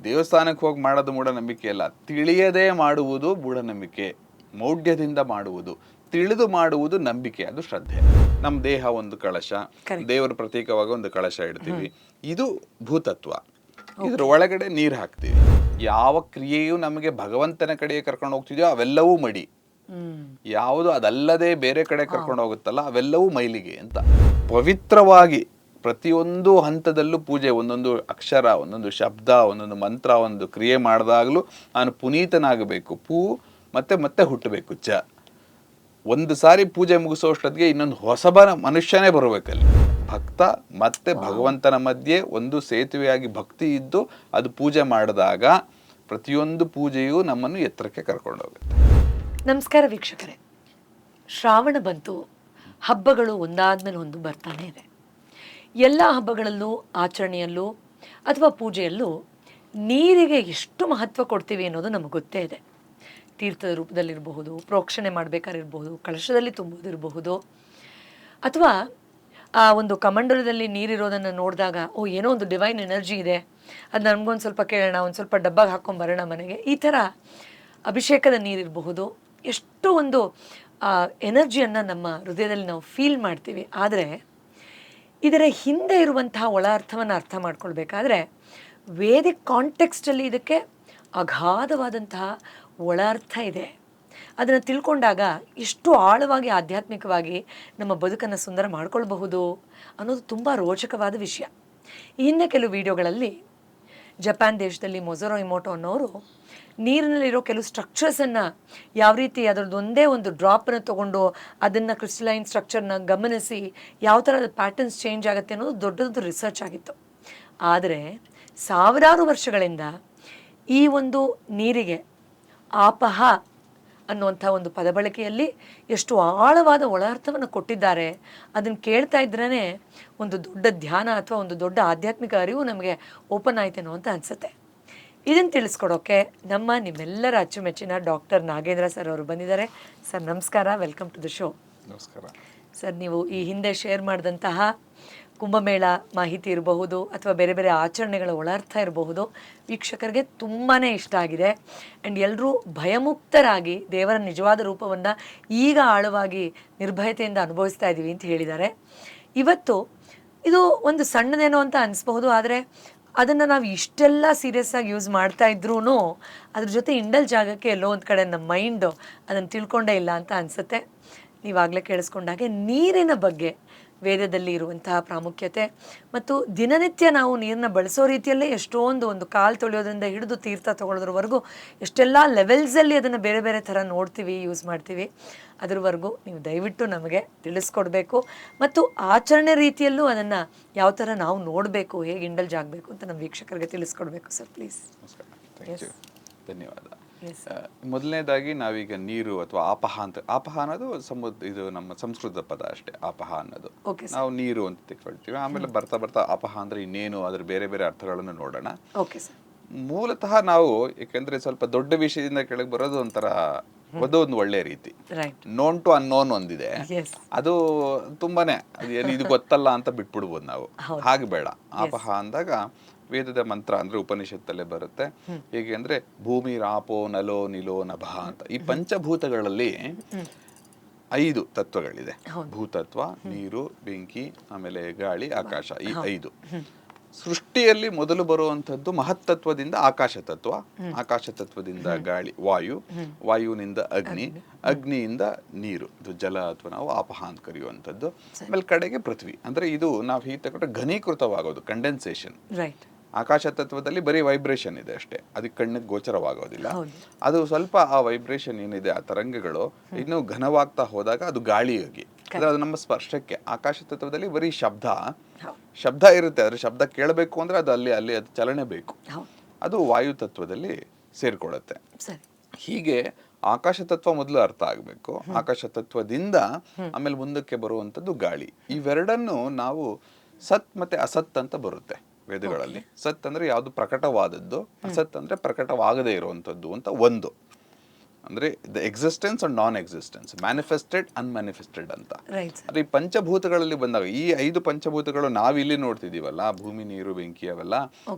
ದೇವಸ್ಥಾನಕ್ಕೆ ಹೋಗಿ ಮಾಡೋದು ಮೂಢನಂಬಿಕೆ ಅಲ್ಲ, ತಿಳಿಯದೇ ಮಾಡುವುದು ಮೂಢನಂಬಿಕೆ, ಮೌಢ್ಯದಿಂದ ಮಾಡುವುದು. ತಿಳಿದು ಮಾಡುವುದು ನಂಬಿಕೆ, ಅದು ಶ್ರದ್ಧೆ. ನಮ್ಮ ದೇಹ ಒಂದು ಕಳಶ, ದೇವರ ಪ್ರತೀಕವಾಗಿ ಒಂದು ಕಳಶ ಇಡ್ತೀವಿ, ಇದು ಭೂತತ್ವ. ಇದ್ರ ಒಳಗಡೆ ನೀರು ಹಾಕ್ತೀವಿ. ಯಾವ ಕ್ರಿಯೆಯು ನಮಗೆ ಭಗವಂತನ ಕಡೆಗೆ ಕರ್ಕೊಂಡು ಹೋಗ್ತಿದ್ಯೋ ಅವೆಲ್ಲವೂ ಮಡಿ, ಯಾವುದು ಅದಲ್ಲದೆ ಬೇರೆ ಕಡೆ ಕರ್ಕೊಂಡು ಹೋಗುತ್ತಲ್ಲ ಅವೆಲ್ಲವೂ ಮೈಲಿಗೆ ಅಂತ. ಪವಿತ್ರವಾಗಿ ಪ್ರತಿಯೊಂದು ಹಂತದಲ್ಲೂ ಪೂಜೆ, ಒಂದೊಂದು ಅಕ್ಷರ, ಒಂದೊಂದು ಶಬ್ದ, ಒಂದೊಂದು ಮಂತ್ರ, ಒಂದು ಕ್ರಿಯೆ ಮಾಡಿದಾಗಲೂ ನಾನು ಪುನೀತನಾಗಬೇಕು. ಮತ್ತೆ ಮತ್ತೆ ಹುಟ್ಟಬೇಕು. ಒಂದು ಸಾರಿ ಪೂಜೆ ಮುಗಿಸೋಷ್ಟೊತ್ತಿಗೆ ಇನ್ನೊಂದು ಹೊಸಬ ಮನುಷ್ಯನೇ ಬರಬೇಕಲ್ಲಿ. ಭಕ್ತ ಮತ್ತೆ ಭಗವಂತನ ಮಧ್ಯೆ ಒಂದು ಸೇತುವೆಯಾಗಿ ಭಕ್ತಿ ಇದ್ದು ಅದು ಪೂಜೆ ಮಾಡಿದಾಗ ಪ್ರತಿಯೊಂದು ಪೂಜೆಯೂ ನಮ್ಮನ್ನು ಎತ್ತರಕ್ಕೆ ಕರ್ಕೊಂಡು ಹೋಗುತ್ತೆ. ನಮಸ್ಕಾರ ವೀಕ್ಷಕರೇ, ಶ್ರಾವಣ ಬಂತು, ಹಬ್ಬಗಳು ಒಂದಾದ್ಮೇಲೆ ಒಂದು ಬರ್ತಾನೆ ಇದೆ. ಎಲ್ಲ ಹಬ್ಬಗಳಲ್ಲೂ, ಆಚರಣೆಯಲ್ಲೂ ಅಥವಾ ಪೂಜೆಯಲ್ಲೂ ನೀರಿಗೆ ಎಷ್ಟು ಮಹತ್ವ ಕೊಡ್ತೀವಿ ಅನ್ನೋದು ನಮಗೆ ಗೊತ್ತೇ ಇದೆ. ತೀರ್ಥದ ರೂಪದಲ್ಲಿರಬಹುದು, ಪ್ರೋಕ್ಷಣೆ ಮಾಡಬೇಕಾಗಿರಬಹುದು, ಕಳಶದಲ್ಲಿ ತುಂಬೋದಿರಬಹುದು, ಅಥವಾ ಆ ಒಂದು ಕಮಂಡಲದಲ್ಲಿ ನೀರಿರೋದನ್ನು ನೋಡಿದಾಗ ಏನೋ ಒಂದು ಡಿವೈನ್ ಎನರ್ಜಿ ಇದೆ, ಅದು ನಮಗೊಂದು ಸ್ವಲ್ಪ ಕೇಳೋಣ, ಒಂದು ಸ್ವಲ್ಪ ಡಬ್ಬಾಗೆ ಹಾಕ್ಕೊಂಬರೋಣ ಮನೆಗೆ, ಈ ಥರ ಅಭಿಷೇಕದ ನೀರಿರಬಹುದು. ಎಷ್ಟು ಒಂದು ಎನರ್ಜಿಯನ್ನು ನಮ್ಮ ಹೃದಯದಲ್ಲಿ ನಾವು ಫೀಲ್ ಮಾಡ್ತೀವಿ. ಆದರೆ ಇದರ ಹಿಂದೆ ಇರುವಂತಹ ಒಳ ಅರ್ಥವನ್ನು ಅರ್ಥ ಮಾಡ್ಕೊಳ್ಬೇಕಾದ್ರೆ ವೇದಿಕ್ ಕಾಂಟೆಕ್ಸ್ಟಲ್ಲಿ ಇದಕ್ಕೆ ಅಗಾಧವಾದಂತಹ ಒಳ ಅರ್ಥ ಇದೆ. ಅದನ್ನು ತಿಳ್ಕೊಂಡಾಗ ಎಷ್ಟು ಆಳವಾಗಿ ಆಧ್ಯಾತ್ಮಿಕವಾಗಿ ನಮ್ಮ ಬದುಕನ್ನು ಸುಂದರ ಮಾಡ್ಕೊಳ್ಬಹುದು ಅನ್ನೋದು ತುಂಬ ರೋಚಕವಾದ ವಿಷಯ. ಈ ಹಿಂದೆ ಕೆಲವು ವಿಡಿಯೋಗಳಲ್ಲಿ ಜಪಾನ್ ದೇಶದಲ್ಲಿ ಮೊಜೊರೋ ಇಮೋಟೋ ಅನ್ನೋರು ನೀರಿನಲ್ಲಿರೋ ಕೆಲವು ಸ್ಟ್ರಕ್ಚರ್ಸನ್ನು ಯಾವ ರೀತಿ ಅದರದ್ದು ಒಂದೇ ಒಂದು ಡ್ರಾಪನ್ನು ತೊಗೊಂಡು ಅದನ್ನು ಕ್ರಿಸ್ಟಲೈನ್ ಸ್ಟ್ರಕ್ಚರ್ನ ಗಮನಿಸಿ ಯಾವ ಥರದ ಪ್ಯಾಟರ್ನ್ಸ್ ಚೇಂಜ್ ಆಗುತ್ತೆ ಅನ್ನೋದು ದೊಡ್ಡದೊಂದು ರಿಸರ್ಚ್ ಆಗಿತ್ತು. ಆದರೆ ಸಾವಿರಾರು ವರ್ಷಗಳಿಂದ ಈ ಒಂದು ನೀರಿಗೆ ಆಪಹ ಅನ್ನುವಂಥ ಒಂದು ಪದ ಬಳಕೆಯಲ್ಲಿ ಎಷ್ಟು ಆಳವಾದ ಒಳಾರ್ಥವನ್ನು ಕೊಟ್ಟಿದ್ದಾರೆ. ಅದನ್ನು ಕೇಳ್ತಾ ಇದ್ರೇ ಒಂದು ದೊಡ್ಡ ಧ್ಯಾನ ಅಥವಾ ಒಂದು ದೊಡ್ಡ ಆಧ್ಯಾತ್ಮಿಕ ಅರಿವು ನಮಗೆ ಓಪನ್ ಆಯ್ತೇನೋ ಅಂತ ಅನಿಸುತ್ತೆ. ಇದನ್ನು ತಿಳಿಸ್ಕೊಡೋಕ್ಕೆ ನಿಮ್ಮೆಲ್ಲರ ಅಚ್ಚುಮೆಚ್ಚಿನ ಡಾಕ್ಟರ್ ನಾಗೇಂದ್ರ ಸರ್ ಅವರು ಬಂದಿದ್ದಾರೆ. ಸರ್ ನಮಸ್ಕಾರ, ವೆಲ್ಕಮ್ ಟು ದ ಶೋ. ನಮಸ್ಕಾರ ಸರ್. ನೀವು ಈ ಹಿಂದೆ ಶೇರ್ ಮಾಡಿದಂತಹ ಕುಂಭಮೇಳ ಮಾಹಿತಿ ಇರಬಹುದು ಅಥವಾ ಬೇರೆ ಬೇರೆ ಆಚರಣೆಗಳ ಒಳಾರ್ಥ ಇರಬಹುದು, ವೀಕ್ಷಕರಿಗೆ ತುಂಬಾ ಇಷ್ಟ ಆಗಿದೆ. ಆ್ಯಂಡ್ ಎಲ್ಲರೂ ಭಯಮುಕ್ತರಾಗಿ ದೇವರ ನಿಜವಾದ ರೂಪವನ್ನು ಈಗ ಆಳವಾಗಿ ನಿರ್ಭಯತೆಯಿಂದ ಅನುಭವಿಸ್ತಾ ಇದ್ದೀವಿ ಅಂತ ಹೇಳಿದ್ದಾರೆ. ಇವತ್ತು ಇದು ಒಂದು ಸಣ್ಣದೇನೋ ಅಂತ ಅನಿಸ್ಬಹುದು, ಆದರೆ ಅದನ್ನು ನಾವು ಇಷ್ಟೆಲ್ಲ ಸೀರಿಯಸ್ ಆಗಿ ಯೂಸ್ ಮಾಡ್ತಾ ಇದ್ರೂ ಅದ್ರ ಜೊತೆ ಇಂಡಲ್ಜ್ ಜಾಗಕ್ಕೆ ಎಲ್ಲೋ ಒಂದು ಕಡೆ ನಮ್ಮ ಮೈಂಡು ಅದನ್ನು ತಿಳ್ಕೊಂಡೇ ಇಲ್ಲ ಅಂತ ಅನಿಸುತ್ತೆ. ನೀವಾಗಲೇ ಕೇಳಿಸ್ಕೊಂಡಾಗೆ ನೀರಿನ ಬಗ್ಗೆ ವೇದದಲ್ಲಿ ಇರುವಂತಹ ಪ್ರಾಮುಖ್ಯತೆ ಮತ್ತು ದಿನನಿತ್ಯ ನಾವು ನೀರನ್ನ ಬಳಸೋ ರೀತಿಯಲ್ಲೇ ಎಷ್ಟೊಂದು ಒಂದು ಕಾಲು ತೊಳೆಯೋದ್ರಿಂದ ಹಿಡಿದು ತೀರ್ಥ ತೊಗೊಳೋದ್ರವರೆಗೂ ಎಷ್ಟೆಲ್ಲ ಲೆವೆಲ್ಸಲ್ಲಿ ಅದನ್ನು ಬೇರೆ ಬೇರೆ ಥರ ನೋಡ್ತೀವಿ, ಯೂಸ್ ಮಾಡ್ತೀವಿ. ಅದ್ರವರೆಗೂ ನೀವು ದಯವಿಟ್ಟು ನಮಗೆ ತಿಳಿಸ್ಕೊಡ್ಬೇಕು ಮತ್ತು ಆಚರಣೆ ರೀತಿಯಲ್ಲೂ ಅದನ್ನು ಯಾವ ಥರ ನಾವು ನೋಡಬೇಕು, ಹೇಗೆ ಇಂಡಲ್ಜ್ ಆಗಬೇಕು ಅಂತ ನಮ್ಮ ವೀಕ್ಷಕರಿಗೆ ತಿಳಿಸ್ಕೊಡ್ಬೇಕು ಸರ್, ಪ್ಲೀಸ್. ಧನ್ಯವಾದ. ಮೊದಲನೇದಾಗಿ ನಾವೀಗ ನೀರು ಅಥವಾ ಆಪಹ ಅಂತ, ಆಪಹ ಅನ್ನೋದು ಇದು ನಮ್ಮ ಸಂಸ್ಕೃತ ಪದ ಅಷ್ಟೇ. ಆಪಹ ಅನ್ನೋದು ನಾವು ನೀರು ಅಂತ ತಿಳ್ಕೊಳ್ತೀವಿ. ಆಮೇಲೆ ಬರ್ತಾ ಬರ್ತಾ ಆಪಹ ಅಂದ್ರೆ ಇನ್ನೇನು, ಅದ್ರ ಬೇರೆ ಬೇರೆ ಅರ್ಥಗಳನ್ನು ನೋಡೋಣ. ಮೂಲತಃ ನಾವು ಯಾಕಂದ್ರೆ ಸ್ವಲ್ಪ ದೊಡ್ಡ ವಿಷಯದಿಂದ ಕೆಳಗೆ ಬರೋದು ಒಂಥರ ಒಂದು ಒಳ್ಳೆ ರೀತಿ. ನೋನ್ ಟು ಅನ್ನೋನ್ ಒಂದಿದೆ, ಅದು ತುಂಬಾನೇ ಇದು ಗೊತ್ತಲ್ಲ ಅಂತ ಬಿಟ್ಬಿಡ್ಬೋದು ನಾವು. ಹಾಗೆ ಬೇಡ. ಆಪಹ ಅಂದಾಗ ವೇದದ ಮಂತ್ರ ಅಂದ್ರೆ ಉಪನಿಷತ್ತಲ್ಲೇ ಬರುತ್ತೆ. ಹೇಗೆ ಅಂದ್ರೆ ಭೂಮಿ ರಾಪೋ ನಲೋ ನಿಲೋ ನಭ ಅಂತ. ಈ ಪಂಚಭೂತಗಳಲ್ಲಿ 5 ತತ್ವಗಳಿದೆ. ಭೂತತ್ವ, ನೀರು, ಬೆಂಕಿ, ಆಮೇಲೆ ಗಾಳಿ, ಆಕಾಶ. ಈ 5 ಸೃಷ್ಟಿಯಲ್ಲಿ ಮೊದಲು ಬರುವಂತದ್ದು ಮಹತ್ತತ್ವದಿಂದ ಆಕಾಶ ತತ್ವ, ಆಕಾಶ ತತ್ವದಿಂದ ಗಾಳಿ ವಾಯು, ವಾಯುವಿನಿಂದ ಅಗ್ನಿ, ಅಗ್ನಿಯಿಂದ ನೀರು, ಇದು ಜಲ ಅಥವಾ ನಾವು ಆಪಹ ಅಂತ ಕರೆಯುವಂಥದ್ದು. ಆಮೇಲೆ ಕಡೆಗೆ ಪೃಥ್ವಿ. ಅಂದ್ರೆ ಇದು ನಾವು ಹೀಗೆ ತಗೊಂಡ್ರೆ ಘನೀಕೃತವಾಗೋದು, ಕಂಡೆನ್ಸೇಷನ್. ಆಕಾಶ ತತ್ವದಲ್ಲಿ ಬರೀ ವೈಬ್ರೇಷನ್ ಇದೆ ಅಷ್ಟೇ, ಅದಕ್ಕೆ ಕಣ್ಣಿಗೆ ಗೋಚರವಾಗೋದಿಲ್ಲ. ಅದು ಸ್ವಲ್ಪ ಆ ವೈಬ್ರೇಷನ್ ಏನಿದೆ, ಆ ತರಂಗಗಳು ಇನ್ನು ಘನವಾಗ್ತಾ ಹೋದಾಗ ಅದು ಗಾಳಿಯಾಗಿ, ಅಂದ್ರೆ ಅದು ನಮ್ಮ ಸ್ಪರ್ಶಕ್ಕೆ. ಆಕಾಶ ತತ್ವದಲ್ಲಿ ಬರೀ ಶಬ್ದ ಇರುತ್ತೆ, ಅದ್ರ ಶಬ್ದ ಕೇಳಬೇಕು ಅಂದ್ರೆ ಅದು ಅಲ್ಲಿ ಅದು ಚಲನೆ ಬೇಕು. ಅದು ವಾಯು ತತ್ವದಲ್ಲಿ ಸೇರ್ಕೊಳ್ಳುತ್ತೆ. ಹೀಗೆ ಆಕಾಶ ತತ್ವ ಮೊದಲು ಅರ್ಥ ಆಗಬೇಕು. ಆಕಾಶ ತತ್ವದಿಂದ ಆಮೇಲೆ ಮುಂದಕ್ಕೆ ಬರುವಂತದ್ದು ಗಾಳಿ. ಇವೆರಡನ್ನು ನಾವು ಸತ್ ಮತ್ತೆ ಅಸತ್ ಅಂತ ಬರುತ್ತೆ ವೇದಗಳಲ್ಲಿ. ಸತ್ ಅಂದ್ರೆ ಯಾವುದು ಪ್ರಕಟವಾದದ್ದು, ಅಸತ್ ಅಂದ್ರೆ ಪ್ರಕಟವಾಗದೇ ಇರುವಂತದ್ದು ಅಂತ. ಒಂದು ಅಂದ್ರೆ the existence and non existence, manifested unmanifested ಅಂತ. ಅಂದ್ರೆ ಈ ಪಂಚಭೂತಗಳಲ್ಲಿ ಬಂದಾಗ ಈ 5 ಪಂಚಭೂತಗಳು ನಾವಿಲ್ಲಿ ನೋಡ್ತಿದೀವಲ್ಲ, ಭೂಮಿ, ನೀರು, ಬೆಂಕಿ, ಅವೆಲ್ಲ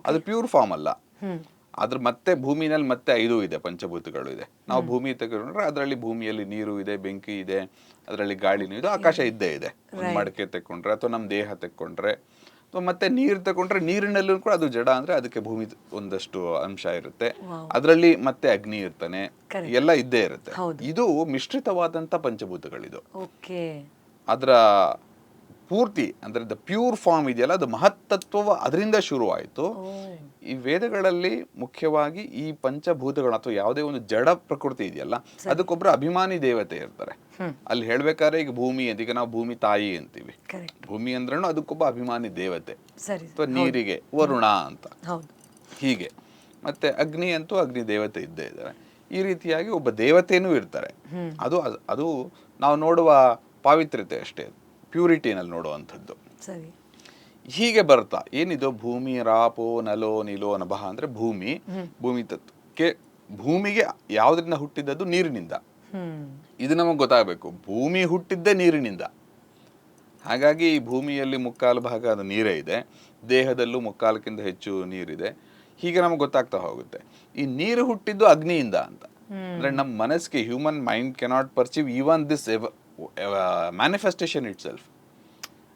ಅದು ಪ್ಯೂರ್ ಫಾರ್ಮ್ ಅಲ್ಲ. ಅದ್ರ ಮತ್ತೆ ಭೂಮಿನಲ್ಲಿ ಮತ್ತೆ 5 ಇದೆ, ಪಂಚಭೂತಗಳು ಇದೆ. ನಾವು ಭೂಮಿ ತಗೊಂಡ್ರೆ ಅದರಲ್ಲಿ ಭೂಮಿಯಲ್ಲಿ ನೀರು ಇದೆ, ಬೆಂಕಿ ಇದೆ, ಅದರಲ್ಲಿ ಗಾಳಿನೂ ಇದೆ, ಆಕಾಶ ಇದ್ದೇ ಇದೆ. ಒಂದು ಮಡಕೆ ತಕೊಂಡ್ರೆ ಅಥವಾ ನಮ್ಮ ದೇಹ ತಕೊಂಡ್ರೆ ಅಥವಾ ಮತ್ತೆ ನೀರು ತಗೊಂಡ್ರೆ ನೀರಿನಲ್ಲೂ ಕೂಡ ಅದು ಜಡ, ಅಂದ್ರೆ ಅದಕ್ಕೆ ಭೂಮಿ ಒಂದಷ್ಟು ಅಂಶ ಇರುತ್ತೆ, ಅದರಲ್ಲಿ ಮತ್ತೆ ಅಗ್ನಿ ಇರ್ತಾನೆ, ಎಲ್ಲ ಇದ್ದೇ ಇರುತ್ತೆ. ಇದು ಮಿಶ್ರಿತವಾದಂತ ಪಂಚಭೂತಗಳಿದು. ಅದರ ಪೂರ್ತಿ ಅಂದ್ರೆ ದ ಪ್ಯೂರ್ ಫಾರ್ಮ್ ಇದೆಯಲ್ಲ, ಅದು ಮಹತ್ತತ್ವ ಅದರಿಂದ ಶುರುವಾಯಿತು. ಈ ವೇದಗಳಲ್ಲಿ ಮುಖ್ಯವಾಗಿ ಈ ಪಂಚಭೂತಗಳು ಅಥವಾ ಯಾವುದೇ ಒಂದು ಜಡ ಪ್ರಕೃತಿ ಇದೆಯಲ್ಲ, ಅದಕ್ಕೊಬ್ಬರು ಅಭಿಮಾನಿ ದೇವತೆ ಇರ್ತಾರೆ. ಅಲ್ಲಿ ಹೇಳ್ಬೇಕಾದ್ರೆ ಈಗ ಭೂಮಿ ಅಂತ, ಈಗ ನಾವು ಭೂಮಿ ತಾಯಿ ಅಂತೀವಿ, ಭೂಮಿ ಅಂದ್ರೂ ಅದಕ್ಕೊಬ್ಬ ಅಭಿಮಾನಿ ದೇವತೆ. ಅಥವಾ ನೀರಿಗೆ ವರುಣ ಅಂತ, ಹೀಗೆ. ಮತ್ತೆ ಅಗ್ನಿ ಅಂತೂ ಅಗ್ನಿ ದೇವತೆ ಇದ್ದೇ ಇದ್ದಾರೆ. ಈ ರೀತಿಯಾಗಿ ಒಬ್ಬ ದೇವತೆನೂ ಇರ್ತಾರೆ. ಅದು ಅದು ನಾವು ನೋಡುವ ಪಾವಿತ್ರ್ಯತೆ ಅಷ್ಟೇ, ಪ್ಯೂರಿಟಿನಲ್ಲಿ ನೋಡುವಂಥದ್ದು. ಹೀಗೆ ಬರ್ತಾ ಏನಿದು ಭೂಮಿ ರಾಪೋ ನಲೋ ನಿಲೋ ನಭಃ ಅಂದ್ರೆ ಭೂಮಿ, ಭೂಮಿ ತತ್ವಕ್ಕೆ, ಭೂಮಿಗೆ ಯಾವುದರಿಂದ ಹುಟ್ಟಿದ್ದದು? ನೀರಿನಿಂದ. ಇದು ನಮಗೆ ಗೊತ್ತಾಗಬೇಕು, ಭೂಮಿ ಹುಟ್ಟಿದ್ದೇ ನೀರಿನಿಂದ. ಹಾಗಾಗಿ ಈ ಭೂಮಿಯಲ್ಲಿ ಮುಕ್ಕಾಲು ಭಾಗ ಅದು ನೀರೇ ಇದೆ, ದೇಹದಲ್ಲೂ ಮುಕ್ಕಾಲಕ್ಕಿಂತ ಹೆಚ್ಚು ನೀರಿದೆ. ಹೀಗೆ ನಮಗೆ ಗೊತ್ತಾಗ್ತಾ ಹೋಗುತ್ತೆ. ಈ ನೀರು ಹುಟ್ಟಿದ್ದು ಅಗ್ನಿಯಿಂದ ಅಂತ. ಅಂದ್ರೆ ನಮ್ಮ ಮನಸ್ಸಿಗೆ, human mind cannot perceive even this manifestation it self.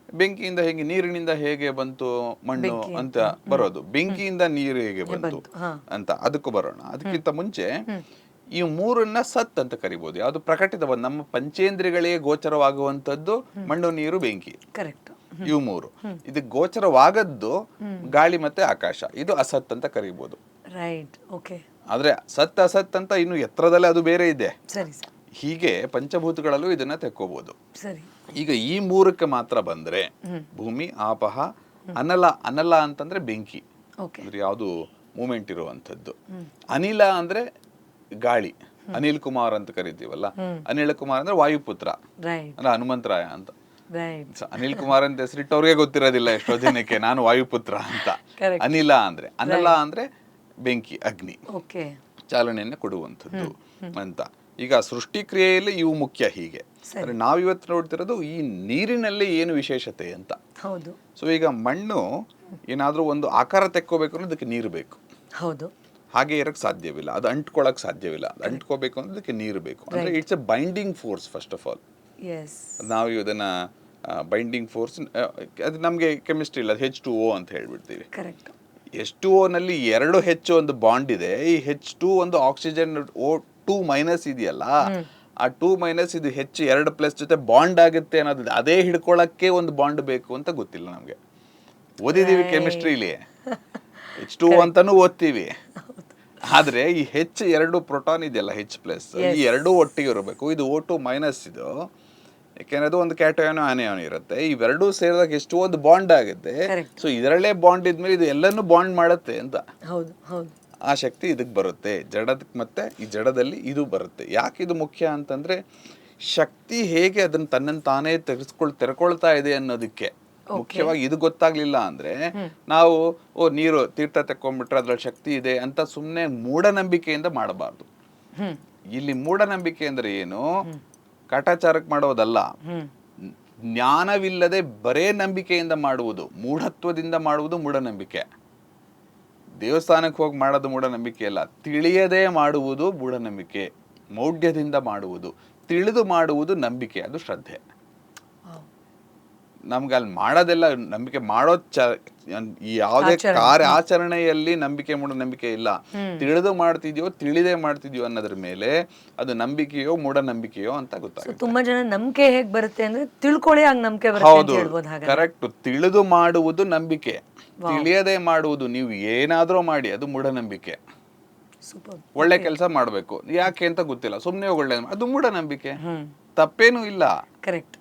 ಬೆಂಕಿಯಿಂದ ಹೇಗೆ, ನೀರಿನಿಂದ ಹೇಗೆ ಬಂತು ಮಣ್ಣು ಅಂತ ಬರೋದು, ಬೆಂಕಿಯಿಂದ ನೀರು ಹೇಗೆ ಬಂತು ಅಂತ ಅದಕ್ಕೂ ಬರೋಣ. ಅದಕ್ಕಿಂತ ಮುಂಚೆ ಈ ಮೂರನ್ನ ಸತ್ ಅಂತ ಕರಿಬಹುದು. ಯಾವುದು ಪ್ರಕಟಿತ, ನಮ್ಮ ಪಂಚೇಂದ್ರಿಗಳಿಗೆ ಗೋಚರವಾಗುವಂತದ್ದು ಮಣ್ಣು, ನೀರು, ಬೆಂಕಿ, ಇವು ಮೂರು. ಇದು ಗೋಚರವಾಗದ್ದು ಗಾಳಿ ಮತ್ತೆ ಆಕಾಶ, ಇದು ಅಸತ್ ಅಂತ ಕರಿಬಹುದು. ಆದ್ರೆ ಸತ್ ಅಸತ್ ಅಂತ ಇನ್ನು ಎತ್ತರದಲ್ಲಿ ಅದು ಬೇರೆ ಇದೆ. ಹೀಗೆ ಪಂಚಭೂತಗಳಲ್ಲೂ ಇದನ್ನ ತೆಕ್ಕೋಬಹುದು. ಈಗ ಈ ಮೂರಕ್ಕೆ ಮಾತ್ರ ಬಂದ್ರೆ, ಭೂಮಿ, ಆಪಹ, ಅನಲ. ಅನಲ ಅಂತಂದ್ರೆ ಬೆಂಕಿ, ಅಂದ್ರೆ ಯಾವುದು ಮೂಮೆಂಟ್ ಇರುವಂತದ್ದು. ಅನಿಲ ಅಂದ್ರೆ ಗಾಳಿ, ಅನಿಲ್ ಕುಮಾರ್ ಅಂತ ಕರಿತೀವಲ್ಲ. ಅನಿಲ್ ಕುಮಾರ್ ಅಂದ್ರೆ ವಾಯುಪುತ್ರ, ಅಂದ್ರೆ ಹನುಮಂತರಾಯ ಅಂತ. ಅನಿಲ್ ಕುಮಾರ್ ಅಂತ ಹೆಸರಿಟ್ಟವ್ರಿಗೆ ಗೊತ್ತಿರೋದಿಲ್ಲ ಎಷ್ಟೋ ಜನಕ್ಕೆ ನಾನು ವಾಯುಪುತ್ರ ಅಂತ. ಅನಿಲ ಅಂದ್ರೆ, ಅನಲ ಅಂದ್ರೆ ಬೆಂಕಿ, ಅಗ್ನಿ, ಚಾಲನೆಯನ್ನ ಕೊಡುವಂಥದ್ದು ಅಂತ. ಈಗ ಸೃಷ್ಟಿ ಕ್ರಿಯೆಯಲ್ಲಿ ಇವು ಮುಖ್ಯ. ಹೀಗೆ ನಾವಿವತ್ತು ನೋಡ್ತಿರೋದು ಈ ನೀರಿನಲ್ಲಿ ಏನು ವಿಶೇಷತೆ ಅಂತ. ಸೊ ಈಗ ಮಣ್ಣು ಏನಾದ್ರೂ ಒಂದು ಆಕಾರ ತೆಕ್ಕೋಬೇಕು ಅಂದ್ರೆ ಅದಕ್ಕೆ ನೀರು ಬೇಕು. ಹಾಗೆ ಇರಕ್ ಸಾಧ್ಯವಿಲ್ಲ, ಅದು ಅಂಟ್ಕೊಳಕ್ ಸಾಧ್ಯವಿಲ್ಲ. ಅದು ಅಂಟ್ಕೋಬೇಕು ಅಂದ್ರೆ ಅದಕ್ಕೆ ನೀರು ಬೇಕು. ಅಂದ್ರೆ it's A binding force first of all. ನಾವು ಇದನ್ನ ಬೈಂಡಿಂಗ್ ಫೋರ್ಸ್, ಅದು ನಮ್ಗೆ ಕೆಮಿಸ್ಟ್ರಿ ಇಲ್ಲ, H2O ಅಂತ ಹೇಳ್ಬಿಡ್ತೀವಿ. H2O ನಲ್ಲಿ 2 H ಒಂದು ಬಾಂಡ್ ಇದೆ. ಈ H2 ಒಂದು ಆಕ್ಸಿಜನ್ O2- ಇದೆಯಲ್ಲ, ಆ 2- ಇದು H 2+ ಜೊತೆ ಬಾಂಡ್ ಆಗುತ್ತೆ ಅನ್ನೋದು, ಅದೇ ಹಿಡ್ಕೊಳಕ್ಕೆ ಒಂದು ಬಾಂಡ್ ಬೇಕು ಅಂತ ಗೊತ್ತಿಲ್ಲ ನಮ್ಗೆ. ಓದಿದೀವಿ ಕೆಮಿಸ್ಟ್ರಿಲಿ, H2O ಅಂತಾನು ಓದ್ತೀವಿ. ಆದ್ರೆ ಈ H2 ಪ್ರೋಟಾನ್ ಇದೆಯಲ್ಲ, H+, ಈ ಎರಡೂ ಒಟ್ಟಿಗೆ ಇರಬೇಕು. ಇದು O2- ಇದು, ಯಾಕೆಂದ್ರೆ ಅದು ಒಂದು ಕ್ಯಾಟಯಾನ್ ಆನಿಯಾನ್ ಇರುತ್ತೆ. ಇವೆರಡೂ ಸೇರಿದಾಗ ಎಷ್ಟು ಒಂದು ಬಾಂಡ್ ಆಗುತ್ತೆ. ಸೊ ಇದರಲ್ಲೇ ಬಾಂಡ್ ಇದ್ಮೇಲೆ ಇದು ಎಲ್ಲಾನು ಬಾಂಡ್ ಮಾಡುತ್ತೆ ಅಂತ. ಆ ಶಕ್ತಿ ಇದಕ್ಕೆ ಬರುತ್ತೆ, ಜಡದಕ್ಕೆ. ಮತ್ತೆ ಈ ಜಡದಲ್ಲಿ ಇದು ಬರುತ್ತೆ. ಯಾಕೆ ಇದು ಮುಖ್ಯ ಅಂತಂದ್ರೆ, ಶಕ್ತಿ ಹೇಗೆ ಅದನ್ನ ತನ್ನನ್ನು ತಾನೇ ತೆರ್ಕೊಳ್ತಾ ಇದೆ ಅನ್ನೋದಕ್ಕೆ ಮುಖ್ಯವಾಗಿ ಇದು ಗೊತ್ತಾಗ್ಲಿಲ್ಲ ಅಂದ್ರೆ, ನಾವು ನೀರು ತೀರ್ಥ ತೆಕ್ಕೊಂಡ್ಬಿಟ್ರೆ ಅದ್ರಲ್ಲಿ ಶಕ್ತಿ ಇದೆ ಅಂತ ಸುಮ್ನೆ ಮೂಢನಂಬಿಕೆಯಿಂದ ಮಾಡಬಾರ್ದು. ಇಲ್ಲಿ ಮೂಢನಂಬಿಕೆ ಅಂದ್ರೆ ಏನು? ಕಾಟಾಚಾರಕ್ಕೆ ಮಾಡೋದಲ್ಲ, ಜ್ಞಾನವಿಲ್ಲದೆ ಬರೇ ನಂಬಿಕೆಯಿಂದ ಮಾಡುವುದು, ಮೂಢತ್ವದಿಂದ ಮಾಡುವುದು ಮೂಢನಂಬಿಕೆ. ದೇವಸ್ಥಾನಕ್ಕೆ ಹೋಗಿ ಮಾಡೋದು ಮೂಢನಂಬಿಕೆ ಅಲ್ಲ, ತಿಳಿಯದೇ ಮಾಡುವುದು ಮೂಢನಂಬಿಕೆ. ಮೌಢ್ಯದಿಂದ ಮಾಡುವುದು, ತಿಳಿದು ಮಾಡುವುದು ನಂಬಿಕೆ, ಅದು ಶ್ರದ್ಧೆ. ನಮ್ಗೆ ಅಲ್ಲಿ ಮಾಡೋದೆಲ್ಲ ನಂಬಿಕೆ ಮಾಡೋ ಯಾವುದೇ ಕಾರ್ಯ ಆಚರಣೆಯಲ್ಲಿ ನಂಬಿಕೆ ಮೂಢನಂಬಿಕೆ ಇಲ್ಲ. ತಿಳಿದು ಮಾಡ್ತಿದ್ಯೋ ತಿಳಿದೇ ಮಾಡ್ತಿದ್ಯೋ ಅನ್ನೋದ್ರ ಮೇಲೆ ಅದು ನಂಬಿಕೆಯೋ ಮೂಢನಂಬಿಕೆಯೋ ಅಂತ ಗೊತ್ತಾಗುತ್ತೆ. ತುಂಬಾ ಜನ ನಂಬಿಕೆ ಹೇಗ್ ಬರುತ್ತೆ ಅಂದ್ರೆ ತಿಳ್ಕೊಳ್ಳಿ ಹಂಗ ನಂಬಿಕೆ ಬರುತ್ತೆ ಅಂತ ಹೇಳ್ಬೋದು. ಹಾಗೆ ಕರೆಕ್ಟ್. ತಿಳಿದು ಮಾಡುವುದು ನಂಬಿಕೆ, ತಿಳಿಯದೇ ಮಾಡುವುದು ನೀವು ಏನಾದ್ರೂ ಮಾಡಿ ಅದು ಮೂಢನಂಬಿಕೆ. ಒಳ್ಳೆ ಕೆಲಸ ಮಾಡ್ಬೇಕು, ಯಾಕೆ ಅಂತ ಗೊತ್ತಿಲ್ಲ, ಸುಮ್ನೆ ಒಳ್ಳೆ, ಅದು ಮೂಢನಂಬಿಕೆ. ತಪ್ಪೇನೂ ಇಲ್ಲ. ಕರೆಕ್ಟ್.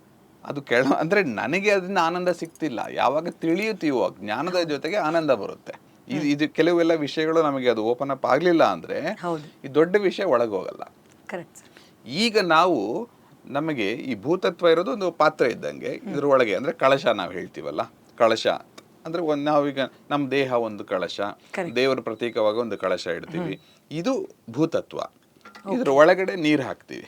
ಅದು ಅಂದ್ರೆ ನನಗೆ ಅದರಿಂದ ಆನಂದ ಸಿಗ್ತಿಲ್ಲ. ಯಾವಾಗ ತಿಳಿಯುತ್ತೀವೋ ಜ್ಞಾನದ ಜೊತೆಗೆ ಆನಂದ ಬರುತ್ತೆ. ಇದು ಕೆಲವೆಲ್ಲ ವಿಷಯಗಳು ನಮಗೆ ಅದು ಓಪನ್ ಅಪ್ ಆಗ್ಲಿಲ್ಲ ಅಂದ್ರೆ ಈ ದೊಡ್ಡ ವಿಷಯ ಒಳಗೋಗಲ್ಲ. ಈಗ ನಾವು ನಮಗೆ ಈ ಭೂತತ್ವ ಇರೋದು ಒಂದು ಪಾತ್ರೆ ಇದ್ದಂಗೆ, ಇದ್ರೊಳಗೆ ಅಂದ್ರೆ ಕಳಶ ನಾವು ಹೇಳ್ತೀವಲ್ಲ, ಕಳಶ ಅಂದ್ರೆ ನಾವೀಗ ನಮ್ಮ ದೇಹ ಒಂದು ಕಳಶ, ದೇವರ ಪ್ರತೀಕವಾಗ ಒಂದು ಕಳಶ ಇಡ್ತೀವಿ, ಇದು ಭೂತತ್ವ. ಇದ್ರ ಒಳಗಡೆ ನೀರು ಹಾಕ್ತೀವಿ.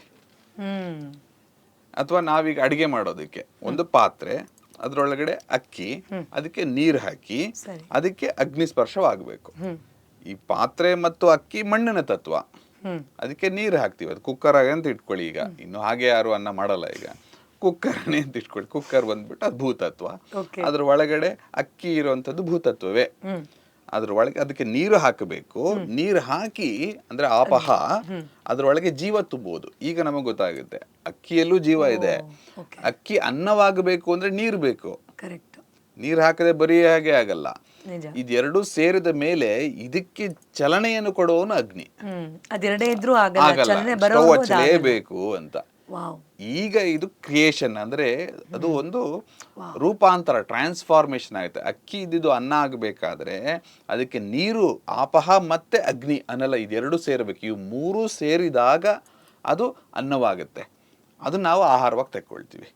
ಅಥವಾ ನಾವೀಗ ಅಡಿಗೆ ಮಾಡೋದಕ್ಕೆ ಒಂದು ಪಾತ್ರೆ, ಅದ್ರೊಳಗಡೆ ಅಕ್ಕಿ, ಅದಕ್ಕೆ ನೀರು ಹಾಕಿ ಅದಕ್ಕೆ ಅಗ್ನಿಸ್ಪರ್ಶವಾಗಬೇಕು. ಈ ಪಾತ್ರೆ ಮತ್ತು ಅಕ್ಕಿ ಮಣ್ಣಿನ ತತ್ವ, ಅದಕ್ಕೆ ನೀರು ಹಾಕ್ತಿವಿ. ಅದು ಕುಕ್ಕರ್ ಅಂತ ಇಟ್ಕೊಳ್ಳಿ. ಈಗ ಇನ್ನು ಹಾಗೆ ಯಾರು ಅನ್ನ ಮಾಡಲ್ಲ. ಈಗ ಕುಕ್ಕರ್ನೇ ಅಂತ ಇಟ್ಕೊಳ್ಳಿ. ಕುಕ್ಕರ್ ಬಂದ್ಬಿಟ್ಟು ಅದು ಭೂತತ್ವ. ಅದ್ರ ಒಳಗಡೆ ಅಕ್ಕಿ ಇರುವಂತದ್ದು ಭೂತತ್ವವೇ. ಅದ್ರ ಒಳಗೆ ಅದಕ್ಕೆ ನೀರು ಹಾಕಬೇಕು. ನೀರು ಹಾಕಿ ಅಂದ್ರೆ ಆಪಹ, ಅದ್ರೊಳಗೆ ಜೀವ ತುಂಬುವುದು. ಈಗ ನಮಗೆ ಗೊತ್ತಾಗುತ್ತೆ ಅಕ್ಕಿಯಲ್ಲೂ ಜೀವ ಇದೆ. ಅಕ್ಕಿ ಅನ್ನವಾಗಬೇಕು ಅಂದ್ರೆ ನೀರು ಬೇಕು. ನೀರು ಹಾಕದೆ ಬರೀ ಹಾಗೆ ಆಗಲ್ಲ. ಇದೆರಡೂ ಸೇರಿದ ಮೇಲೆ ಇದಕ್ಕೆ ಚಲನೆಯನ್ನು ಕೊಡುವವನು ಅಗ್ನಿ. ಹಚ್ಚಲೇಬೇಕು ಅಂತ. ಈಗ ಇದು ಕ್ರಿಯೇಷನ್ ಅಂದ್ರೆ ಅದು ಒಂದು ರೂಪಾಂತರ, ಟ್ರಾನ್ಸ್ಫಾರ್ಮೇಶನ್ ಆಗುತ್ತೆ. ಅಕ್ಕಿ ಇದ್ದಿದ್ದು ಅನ್ನ ಆಗಬೇಕಾದ್ರೆ ಅದಕ್ಕೆ ನೀರು, ಆಪಹ ಮತ್ತೆ ಅಗ್ನಿ, ಅನ್ನಲ್ಲ, ಇದೆರಡು ಸೇರಬೇಕು. ಇವು ಮೂರು ಸೇರಿದಾಗ ಅದು ಅನ್ನವಾಗುತ್ತೆ. ಅದು ನಾವು ಆಹಾರವಾಗಿ ತಗೊಳ್ತೀವಿ.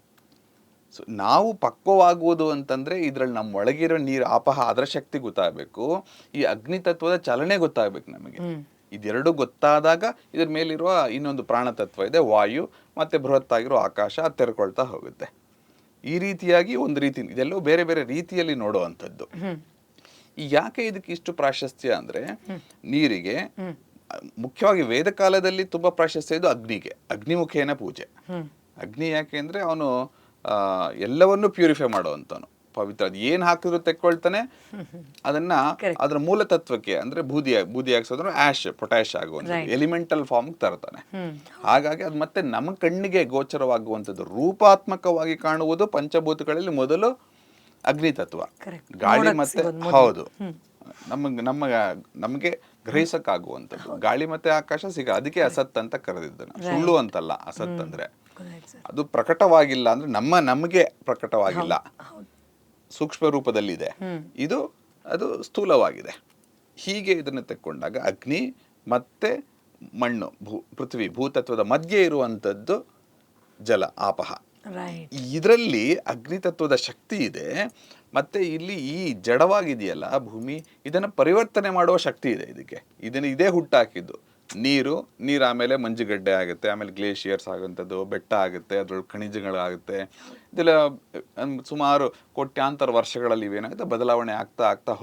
ಸೊ ನಾವು ಪಕ್ವವಾಗುವುದು ಅಂತಂದ್ರೆ ಇದ್ರಲ್ಲಿ ನಮ್ಮ ಒಳಗಿರೋ ನೀರು, ಆಪಹ, ಅದರ ಶಕ್ತಿ ಗೊತ್ತಾಗಬೇಕು. ಈ ಅಗ್ನಿ ತತ್ವದ ಚಲನೆ ಗೊತ್ತಾಗಬೇಕು ನಮಗೆ. ಇದೆರಡು ಗೊತ್ತಾದಾಗ ಇದ್ರ ಮೇಲಿರುವ ಇನ್ನೊಂದು ಪ್ರಾಣ ತತ್ವ ಇದೆ, ವಾಯು, ಮತ್ತೆ ಬೃಹತ್ತಾಗಿರೋ ಆಕಾಶ, ಅದು ತೆರ್ಕೊಳ್ತಾ ಹೋಗುತ್ತೆ. ಈ ರೀತಿಯಾಗಿ ಒಂದು ರೀತಿ ಇದೆಲ್ಲೋ ಬೇರೆ ಬೇರೆ ರೀತಿಯಲ್ಲಿ ನೋಡುವಂಥದ್ದು. ಯಾಕೆ ಇದಕ್ಕೆ ಇಷ್ಟು ಪ್ರಾಶಸ್ತ್ಯ ಅಂದ್ರೆ ನೀರಿಗೆ ಮುಖ್ಯವಾಗಿ ವೇದ ಕಾಲದಲ್ಲಿ ತುಂಬಾ ಪ್ರಾಶಸ್ತ್ಯ ಇದು ಅಗ್ನಿಗೆ. ಅಗ್ನಿಮುಖೇನ ಪೂಜೆ. ಅಗ್ನಿ ಯಾಕೆ ಅಂದ್ರೆ ಅವನು ಎಲ್ಲವನ್ನೂ ಪ್ಯೂರಿಫೈ ಮಾಡುವಂತವನು, ಪವಿತ್ರ. ಅದು ಏನ್ ಹಾಕಿದ್ರು ತೆಕ್ಕೊಳ್ತಾನೆ. ಅದನ್ನ ಅದರ ಮೂಲ ತತ್ವಕ್ಕೆ ಅಂದ್ರೆ ಬೂದಿ ಹಾಕ್ಸೋದ್ರ ಆಶ್, ಪೊಟ್ಯಾಶ್ ಆಗುವಂಥದ್ದು, ಎಲಿಮೆಂಟಲ್ ಫಾರ್ಮ್ ತರ್ತಾನೆ. ಹಾಗಾಗಿ ಅದು ಮತ್ತೆ ನಮ್ಮ ಕಣ್ಣಿಗೆ ಗೋಚರವಾಗುವಂಥದ್ದು, ರೂಪಾತ್ಮಕವಾಗಿ ಕಾಣುವುದು ಪಂಚಭೂತಗಳಲ್ಲಿ ಮೊದಲು ಅಗ್ನಿ ತತ್ವ. ಗಾಳಿ ಮತ್ತೆ ಹೌದು ನಮಗೆ ಗ್ರಹಿಸಕ್ಕಾಗುವಂಥದ್ದು ಗಾಳಿ ಮತ್ತೆ ಆಕಾಶ ಅದಕ್ಕೆ ಅಸತ್ ಅಂತ ಕರೆದಿದ್ದು. ಸುಳ್ಳು ಅಂತಲ್ಲ ಅಸತ್ ಅಂದ್ರೆ. ಅದು ಪ್ರಕಟವಾಗಿಲ್ಲ ಅಂದ್ರೆ ನಮಗೆ ಪ್ರಕಟವಾಗಿಲ್ಲ, ಸೂಕ್ಷ್ಮ ರೂಪದಲ್ಲಿದೆ. ಅದು ಸ್ಥೂಲವಾಗಿದೆ. ಹೀಗೆ ಇದನ್ನು ತೆಕ್ಕೊಂಡಾಗ ಅಗ್ನಿ ಮತ್ತೆ ಮಣ್ಣು, ಪೃಥ್ವಿ, ಭೂತತ್ವದ ಮಧ್ಯೆ ಇರುವಂತದ್ದು ಜಲ, ಆಪಹ. ಇದರಲ್ಲಿ ಅಗ್ನಿ ತತ್ವದ ಶಕ್ತಿ ಇದೆ. ಮತ್ತೆ ಇಲ್ಲಿ ಈ ಜಡವಾಗಿದೆಯಲ್ಲ ಭೂಮಿ, ಇದನ್ನ ಪರಿವರ್ತನೆ ಮಾಡುವ ಶಕ್ತಿ ಇದೆ ಇದಕ್ಕೆ. ಇದೇ ಹುಟ್ಟಾಕಿದ್ದು. ನೀರು ಆಮೇಲೆ ಮಂಜುಗಡ್ಡೆ ಆಗುತ್ತೆ, ಆಮೇಲೆ ಗ್ಲೇಷಿಯರ್ಸ್ ಆಗುವಂಥದ್ದು, ಬೆಟ್ಟ ಆಗುತ್ತೆ, ಅದ್ರೊಳಗೆ ಖನಿಜಗಳಾಗುತ್ತೆ. ಇದೆಲ್ಲ ಸುಮಾರು ಕೋಟ್ಯಾಂತರ ವರ್ಷಗಳಲ್ಲಿ ಇವೇನಾಗುತ್ತೆ ಬದಲಾವಣೆ ಆಗ್ತಾ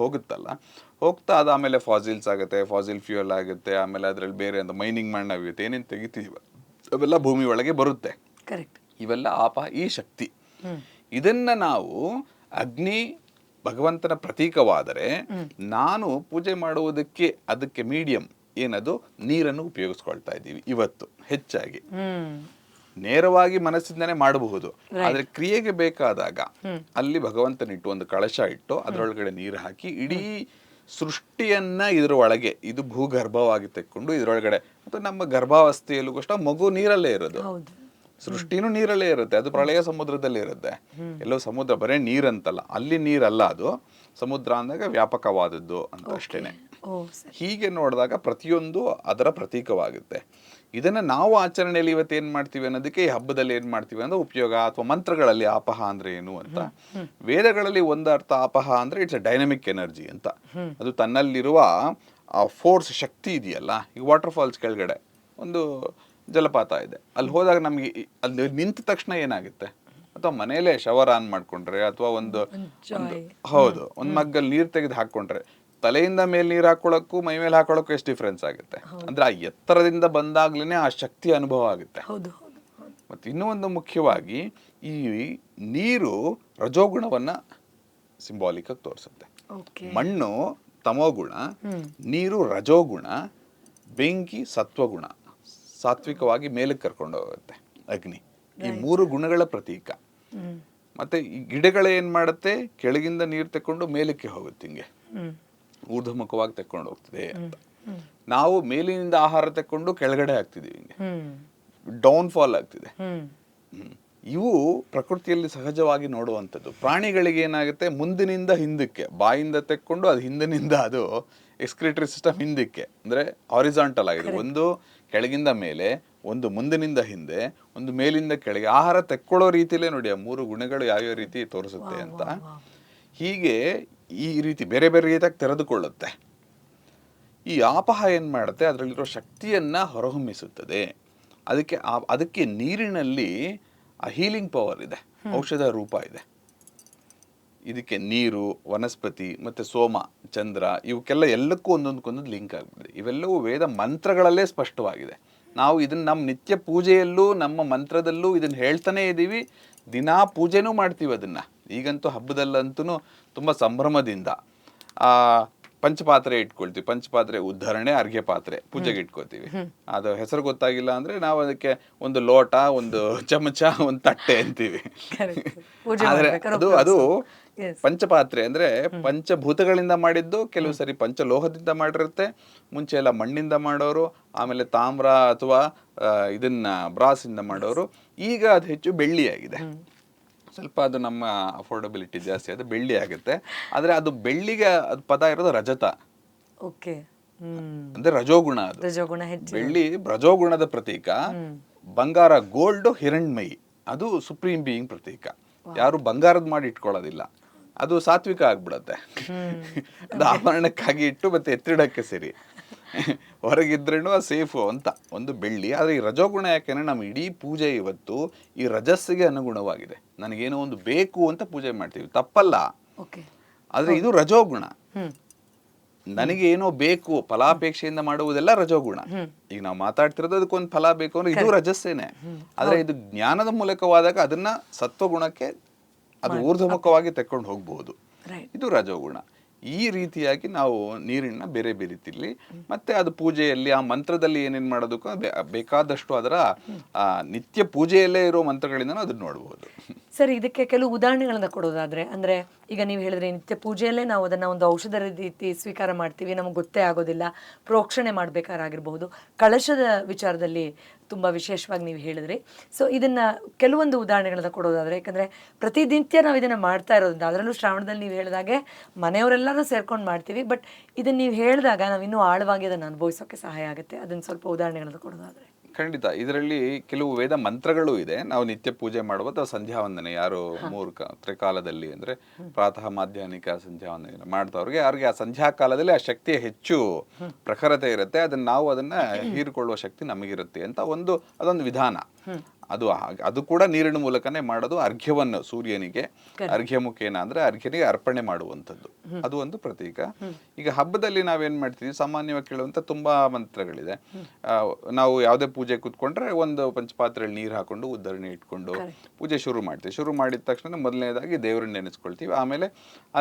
ಹೋಗ್ತಾ ಅದಾಮೇಲೆ ಫಾಸಿಲ್ಸ್ ಆಗುತ್ತೆ, ಫಾಸಿಲ್ ಫ್ಯೂಯಲ್ ಆಗುತ್ತೆ, ಆಮೇಲೆ ಅದ್ರಲ್ಲಿ ಬೇರೆ ಒಂದು ಮೈನಿಂಗ್ ಮಾಡಾಗುತ್ತೆ, ಏನೇನು ತೆಗಿತೀವಿ ಅವೆಲ್ಲ ಭೂಮಿ ಒಳಗೆ ಬರುತ್ತೆ. ಇವೆಲ್ಲ ಆಪಹ, ಈ ಶಕ್ತಿ. ಇದನ್ನ ನಾವು ಅಗ್ನಿ ಭಗವಂತನ ಪ್ರತೀಕವಾದರೆ ನಾನು ಪೂಜೆ ಮಾಡುವುದಕ್ಕೆ ಅದಕ್ಕೆ ಮೀಡಿಯಂ ಏನದು ನೀರನ್ನು ಉಪಯೋಗಿಸ್ಕೊಳ್ತಾ ಇದ್ದೀವಿ ಇವತ್ತು ಹೆಚ್ಚಾಗಿ. ನೇರವಾಗಿ ಮನಸ್ಸಿಂದನೇ ಮಾಡಬಹುದು, ಆದ್ರೆ ಕ್ರಿಯೆಗೆ ಬೇಕಾದಾಗ ಅಲ್ಲಿ ಭಗವಂತನಿಟ್ಟು ಒಂದು ಕಳಶ ಇಟ್ಟು ಅದರೊಳಗಡೆ ನೀರು ಹಾಕಿ ಇಡೀ ಸೃಷ್ಟಿಯನ್ನ ಇದರ ಒಳಗೆ, ಇದು ಭೂಗರ್ಭವಾಗಿ ತೆಕ್ಕೊಂಡು ಇದರೊಳಗಡೆ, ಮತ್ತು ನಮ್ಮ ಗರ್ಭಾವಸ್ಥೆಯಲ್ಲೂ ಕೂಡ ಮಗು ನೀರಲ್ಲೇ ಇರೋದು, ಸೃಷ್ಟಿನೂ ನೀರಲ್ಲೇ ಇರುತ್ತೆ. ಅದು ಪ್ರಳಯ ಸಮುದ್ರದಲ್ಲಿ ಇರುತ್ತೆ. ಎಲ್ಲೋ ಸಮುದ್ರ ಬರೇ ನೀರಂತಲ್ಲ, ಅಲ್ಲಿ ನೀರಲ್ಲ, ಅದು ಸಮುದ್ರ ಅಂದಾಗ ವ್ಯಾಪಕವಾದದ್ದು ಅಂತ ಅಷ್ಟೇನೆ. ಹೀಗೆ ನೋಡಿದಾಗ ಪ್ರತಿಯೊಂದು ಅದರ ಪ್ರತೀಕವಾಗುತ್ತೆ. ಇದನ್ನ ನಾವು ಆಚರಣೆಯಲ್ಲಿ ಇವತ್ತು ಏನ್ ಮಾಡ್ತೀವಿ ಅನ್ನೋದಕ್ಕೆ, ಈ ಹಬ್ಬದಲ್ಲಿ ಏನ್ ಮಾಡ್ತೀವಿ ಅಂದ್ರೆ ಉಪಯೋಗ, ಅಥವಾ ಮಂತ್ರಗಳಲ್ಲಿ ಆಪಹ ಅಂದ್ರೆ ಏನು ಅಂತ. ವೇದಗಳಲ್ಲಿ ಒಂದು ಅರ್ಥ ಆಪಹ ಅಂದ್ರೆ ಇಟ್ಸ್ ಅ ಡೈನಮಿಕ್ ಎನರ್ಜಿ ಅಂತ. ಅದು ತನ್ನಲ್ಲಿರುವ ಆ ಫೋರ್ಸ್, ಶಕ್ತಿ ಇದೆಯಲ್ಲ. ಈಗ ವಾಟರ್ ಫಾಲ್ಸ್ ಕೆಳಗಡೆ ಒಂದು ಜಲಪಾತ ಇದೆ, ಅಲ್ಲಿ ಹೋದಾಗ ನಮ್ಗೆ ಅಲ್ಲಿ ನಿಂತ ತಕ್ಷಣ ಏನಾಗುತ್ತೆ, ಅಥವಾ ಮನೇಲೆ ಶವರ್ ಆನ್ ಮಾಡ್ಕೊಂಡ್ರೆ, ಅಥವಾ ಒಂದು ಒಂದು ಮಗ್ಗಲ್ಲಿ ನೀರು ತೆಗೆದು ಹಾಕೊಂಡ್ರೆ, ತಲೆಯಿಂದ ಮೇಲೆ ನೀರು ಹಾಕೊಳ್ಳೋಕ್ಕೂ ಮೈ ಮೇಲೆ ಹಾಕೊಳ್ಳೋಕ್ಕೂ ಎಷ್ಟು ಡಿಫ್ರೆನ್ಸ್ ಆಗುತ್ತೆ. ಅಂದ್ರೆ ಆ ಎತ್ತರದಿಂದ ಬಂದಾಗ್ಲೇನೆ ಆ ಶಕ್ತಿ ಅನುಭವ ಆಗುತ್ತೆ. ಮತ್ತೆ ಇನ್ನೂ ಒಂದು ಮುಖ್ಯವಾಗಿ, ಈ ನೀರು ರಜೋಗುಣವನ್ನ ಸಿಂಬಾಲಿಕ್ ಆಗಿ ತೋರಿಸುತ್ತೆ. ಮಣ್ಣು ತಮೋಗುಣ, ನೀರು ರಜೋಗುಣ, ಬೆಂಕಿ ಸತ್ವಗುಣ, ಸಾತ್ವಿಕವಾಗಿ ಮೇಲಕ್ಕೆ ಕರ್ಕೊಂಡು ಹೋಗುತ್ತೆ ಅಗ್ನಿ. ಈ ಮೂರು ಗುಣಗಳ ಪ್ರತೀಕ. ಮತ್ತೆ ಈ ಗಿಡಗಳು ಏನ್ ಮಾಡುತ್ತೆ, ಕೆಳಗಿಂದ ನೀರು ತಕೊಂಡು ಮೇಲಕ್ಕೆ ಹೋಗುತ್ತೆ, ಹಿಂಗೆ ಊರ್ಧ್ವಮುಖವಾಗಿ ತಕೊಂಡು ಹೋಗ್ತದೆ ಅಂತ. ನಾವು ಮೇಲಿನಿಂದ ಆಹಾರ ತಕೊಂಡು ಕೆಳಗಡೆ ಹಾಕ್ತಿದೀವಿ, ಹಿಂಗೆ ಡೌನ್ ಫಾಲ್ ಆಗ್ತಿದೆ. ಇವು ಪ್ರಕೃತಿಯಲ್ಲಿ ಸಹಜವಾಗಿ ನೋಡುವಂಥದ್ದು. ಪ್ರಾಣಿಗಳಿಗೆ ಏನಾಗುತ್ತೆ, ಮುಂದಿನಿಂದ ಹಿಂದಕ್ಕೆ, ಬಾಯಿಂದ ತೆಕ್ಕೊಂಡು ಅದು ಹಿಂದಿನಿಂದ ಅದು ಎಕ್ಸ್ಕ್ರಿಟರಿ ಸಿಸ್ಟಮ್ ಹಿಂದಕ್ಕೆ, ಅಂದ್ರೆ ಹಾರಿಜಾಂಟಲ್ ಆಗಿದೆ. ಒಂದು ಕೆಳಗಿಂದ ಮೇಲೆ, ಒಂದು ಮುಂದಿನಿಂದ ಹಿಂದೆ, ಒಂದು ಮೇಲಿಂದ ಕೆಳಗೆ. ಆಹಾರ ತೆಕ್ಕೊಳ್ಳೋ ರೀತಿಲೇ ನೋಡಿ ಆ ಮೂರು ಗುಣಗಳು ಯಾವ್ಯಾವ ರೀತಿ ತೋರಿಸುತ್ತೆ ಅಂತ. ಹೀಗೆ ಈ ರೀತಿ ಬೇರೆ ಬೇರೆ ರೀತಿಯಾಗಿ ತೆರೆದುಕೊಳ್ಳುತ್ತೆ. ಈ ಆಪಹ ಏನ್ ಮಾಡುತ್ತೆ, ಅದರಲ್ಲಿರೋ ಶಕ್ತಿಯನ್ನ ಹೊರಹೊಮ್ಮಿಸುತ್ತದೆ. ಅದಕ್ಕೆ ನೀರಿನಲ್ಲಿ ಆ ಹೀಲಿಂಗ್ ಪವರ್ ಇದೆ, ಔಷಧ ರೂಪ ಇದೆ. ಇದಕ್ಕೆ ನೀರು, ವನಸ್ಪತಿ ಮತ್ತು ಸೋಮ, ಚಂದ್ರ ಇವಕ್ಕೆಲ್ಲ ಎಲ್ಲಕ್ಕೂ ಒಂದೊಂದಕ್ಕೊಂದೊಂದು ಲಿಂಕ್ ಆಗ್ಬಿಟ್ಟಿದೆ. ಇವೆಲ್ಲವೂ ವೇದ ಮಂತ್ರಗಳಲ್ಲೇ ಸ್ಪಷ್ಟವಾಗಿದೆ. ನಾವು ಇದನ್ನು ನಮ್ಮ ನಿತ್ಯ ಪೂಜೆಯಲ್ಲೂ ನಮ್ಮ ಮಂತ್ರದಲ್ಲೂ ಇದನ್ನು ಹೇಳ್ತಾನೇ ಇದ್ದೀವಿ. ದಿನಾ ಪೂಜೆನೂ ಮಾಡ್ತೀವಿ ಅದನ್ನು. ಈಗಂತೂ ಹಬ್ಬದಲ್ಲಂತೂ ತುಂಬ ಸಂಭ್ರಮದಿಂದ ಪಂಚಪಾತ್ರೆ ಇಟ್ಕೊಳ್ತೀವಿ. ಪಂಚಪಾತ್ರೆ ಉದ್ಧರಣೆ, ಅರ್ಘ್ಯ ಪಾತ್ರೆ ಪೂಜೆಗೆ ಇಟ್ಕೋತೀವಿ. ಅದು ಹೆಸರು ಗೊತ್ತಾಗಿಲ್ಲ ಅಂದರೆ ನಾವು ಅದಕ್ಕೆ ಒಂದು ಲೋಟ, ಒಂದು ಚಮಚ, ಒಂದು ತಟ್ಟೆ ಅಂತೀವಿ. ಆದರೆ ಅದು ಪಂಚಪಾತ್ರೆ ಅಂದರೆ ಪಂಚಭೂತಗಳಿಂದ ಮಾಡಿದ್ದು, ಕೆಲವು ಸರಿ ಪಂಚಲೋಹದಿಂದ ಮಾಡಿರುತ್ತೆ. ಮುಂಚೆ ಎಲ್ಲ ಮಣ್ಣಿಂದ ಮಾಡೋರು, ಆಮೇಲೆ ತಾಮ್ರ ಅಥವಾ ಇದನ್ನ ಬ್ರಾಸಿಂದ ಮಾಡೋರು. ಈಗ ಅದು ಹೆಚ್ಚು ಬೆಳ್ಳಿಯಾಗಿದೆ. ಸ್ವಲ್ಪ ಅದು ನಮ್ಮ ಅಫೋರ್ಡಬಿಲಿಟಿ ಜಾಸ್ತಿ, ಅದು ಬೆಳ್ಳಿ ಆಗುತ್ತೆ. ಆದರೆ ಅದು ಬೆಳ್ಳಿಗೆ ಅದು ಪದ ಇರೋದು ರಜತ. ಓಕೆ, ಅಂದ್ರೆ ರಜೋಗುಣ. ಅದು ಬೆಳ್ಳಿ ರಜೋಗುಣದ ಪ್ರತೀಕ. ಬಂಗಾರ ಗೋಲ್ಡ್ ಹಿರಣ್ಮಯಿ, ಅದು ಸುಪ್ರೀಂ ಬೀಯಿಂಗ್ ಪ್ರತೀಕ. ಯಾರು ಬಂಗಾರದ ಮಾಡಿ ಇಟ್ಕೊಳ್ಳೋದಿಲ್ಲ, ಅದು ಸಾತ್ವಿಕ ಆಗ್ಬಿಡತ್ತೆ. ಅದು ಆಭರಣಕ್ಕಾಗಿ ಇಟ್ಟು ಮತ್ತೆ ಎತ್ತಿಡಕ್ಕೆ ಸರಿ, ಹೊರಗಿದ್ರೂ ಸೇಫು ಅಂತ ಒಂದು ಬೆಳ್ಳಿ. ಆದರೆ ಈ ರಜೋಗುಣ ಯಾಕೆಂದ್ರೆ ನಮ್ಮ ಇಡೀ ಪೂಜೆ ಇವತ್ತು ಈ ರಜಸ್ಸಿಗೆ ಅನುಗುಣವಾಗಿದೆ. ನನಗೇನೋ ಒಂದು ಬೇಕು ಅಂತ ಪೂಜೆ ಮಾಡ್ತೀವಿ, ತಪ್ಪಲ್ಲ. ಆದರೆ ಇದು ರಜೋಗುಣ. ನನಗೆ ಏನೋ ಬೇಕು ಫಲಾಪೇಕ್ಷೆಯಿಂದ ಮಾಡುವುದೆಲ್ಲ ರಜೋಗುಣ. ಈಗ ನಾವು ಮಾತಾಡ್ತಿರೋದು ಅದಕ್ಕೊಂದು ಫಲ ಬೇಕು ಅಂದ್ರೆ ಇದು ರಜಸ್ಸೇನೆ. ಆದ್ರೆ ಇದು ಜ್ಞಾನದ ಮೂಲಕವಾದಾಗ ಅದನ್ನ ಸತ್ವಗುಣಕ್ಕೆ ಅದು ಊರ್ಧ್ವಮುಖವಾಗಿ ತೆಕ್ಕೊಂಡು ಹೋಗ್ಬಹುದು. ಇದು ರಜೋಗುಣ. ಈ ರೀತಿಯಾಗಿ ನಾವು ನೀರನ್ನ ಬೇರೆ ಬೇರೆ ರೀತಿಯಲ್ಲಿ, ಮತ್ತೆ ಅದು ಪೂಜೆಯಲ್ಲಿ ಆ ಮಂತ್ರದಲ್ಲಿ ಏನೇನು ಮಾಡೋದಕ್ಕೂ ಬೇಕಾದಷ್ಟು ಅದರ ನಿತ್ಯ ಪೂಜೆಯಲ್ಲೇ ಇರೋ ಮಂತ್ರಗಳಿಂದ ಅದನ್ನ ನೋಡ್ಬೋದು. ಸರಿ, ಇದಕ್ಕೆ ಕೆಲವು ಉದಾಹರಣೆಗಳನ್ನ ಕೊಡೋದಾದ್ರೆ, ಅಂದ್ರೆ ಈಗ ನೀವು ಹೇಳಿದ್ರೆ ನಿತ್ಯ ಪೂಜೆಯಲ್ಲೇ ನಾವು ಅದನ್ನ ಒಂದು ಔಷಧ ರೀತಿ ಸ್ವೀಕಾರ ಮಾಡ್ತೀವಿ, ನಮಗೆ ಗೊತ್ತೇ ಆಗೋದಿಲ್ಲ. ಪ್ರೋಕ್ಷಣೆ ಮಾಡ್ಬೇಕಾಗಿರ್ಬಹುದು, ಕಳಶದ ವಿಚಾರದಲ್ಲಿ ತುಂಬಾ ವಿಶೇಷವಾಗಿ ನೀವು ಹೇಳಿದ್ರಿ. ಸೊ ಇದನ್ನ ಕೆಲವೊಂದು ಉದಾಹರಣೆಗಳನ್ನ ಕೊಡೋದಾದ್ರೆ, ಯಾಕಂದ್ರೆ ಪ್ರತಿನಿತ್ಯ ನಾವು ಇದನ್ನ ಮಾಡ್ತಾ ಇರೋದ್ರಿಂದ, ಅದರಲ್ಲೂ ಶ್ರಾವಣದಲ್ಲಿ ನೀವು ಹೇಳಿದಾಗೆ ಮನೆಯವರೆಲ್ಲರೂ ಸೇರ್ಕೊಂಡು ಮಾಡ್ತೀವಿ. ಬಟ್ ಇದನ್ನ ನೀವು ಹೇಳಿದಾಗ ನಾವು ಇನ್ನೂ ಆಳವಾಗಿ ಅದನ್ನು ಅನುಭವಿಸೋಕೆ ಸಹಾಯ ಆಗುತ್ತೆ. ಅದನ್ನ ಸ್ವಲ್ಪ ಉದಾಹರಣೆಗಳನ್ನ ಕೊಡೋದಾದ್ರೆ. ಖಂಡಿತ. ಇದರಲ್ಲಿ ಕೆಲವು ವೇದ ಮಂತ್ರಗಳು ಇದೆ. ನಾವು ನಿತ್ಯ ಪೂಜೆ ಮಾಡುವ ಅಥವಾ ಸಂಧ್ಯಾ ವಂದನೆ, ಯಾರು ತ್ರಿಕಾಲದಲ್ಲಿ ಅಂದ್ರೆ ಪ್ರಾತಃ, ಮಾಧ್ಯಾಹ್ನಿಕ, ಸಂಧ್ಯಾ ವಂದನೆ ಮಾಡ್ತವ್ರಿಗೆ ಅವ್ರಿಗೆ ಆ ಸಂಧ್ಯಾ ಕಾಲದಲ್ಲಿ ಆ ಶಕ್ತಿಯ ಹೆಚ್ಚು ಪ್ರಖರತೆ ಇರುತ್ತೆ. ನಾವು ಅದನ್ನ ಹೀರಿಕೊಳ್ಳುವ ಶಕ್ತಿ ನಮಗಿರುತ್ತೆ ಅಂತ ಅದೊಂದು ವಿಧಾನ. ಅದು ಕೂಡ ನೀರಿನ ಮೂಲಕನೇ ಮಾಡೋದು. ಅರ್ಘ್ಯವನ್ನು ಸೂರ್ಯನಿಗೆ ಅರ್ಘ್ಯ ಮುಖೇನ ಅಂದ್ರೆ ಅರ್ಘ್ಯನಿಗೆ ಅರ್ಪಣೆ ಮಾಡುವಂಥದ್ದು, ಅದು ಒಂದು ಪ್ರತೀಕ. ಈಗ ಹಬ್ಬದಲ್ಲಿ ನಾವೇನ್ ಮಾಡ್ತೀವಿ, ಸಾಮಾನ್ಯವಾಗಿ ಕೇಳುವಂತ ತುಂಬಾ ಮಂತ್ರಗಳಿದೆ. ನಾವು ಯಾವುದೇ ಪೂಜೆ ಕೂತ್ಕೊಂಡ್ರೆ ಒಂದು ಪಂಚಪಾತ್ರೆಯಲ್ಲಿ ನೀರು ಹಾಕೊಂಡು ಉದ್ಧರಣೆ ಇಟ್ಕೊಂಡು ಪೂಜೆ ಶುರು ಮಾಡ್ತೀವಿ. ಶುರು ಮಾಡಿದ ತಕ್ಷಣ ಮೊದಲನೇದಾಗಿ ದೇವರನ್ನ ನೆನೆಸ್ಕೊಳ್ತೀವಿ. ಆಮೇಲೆ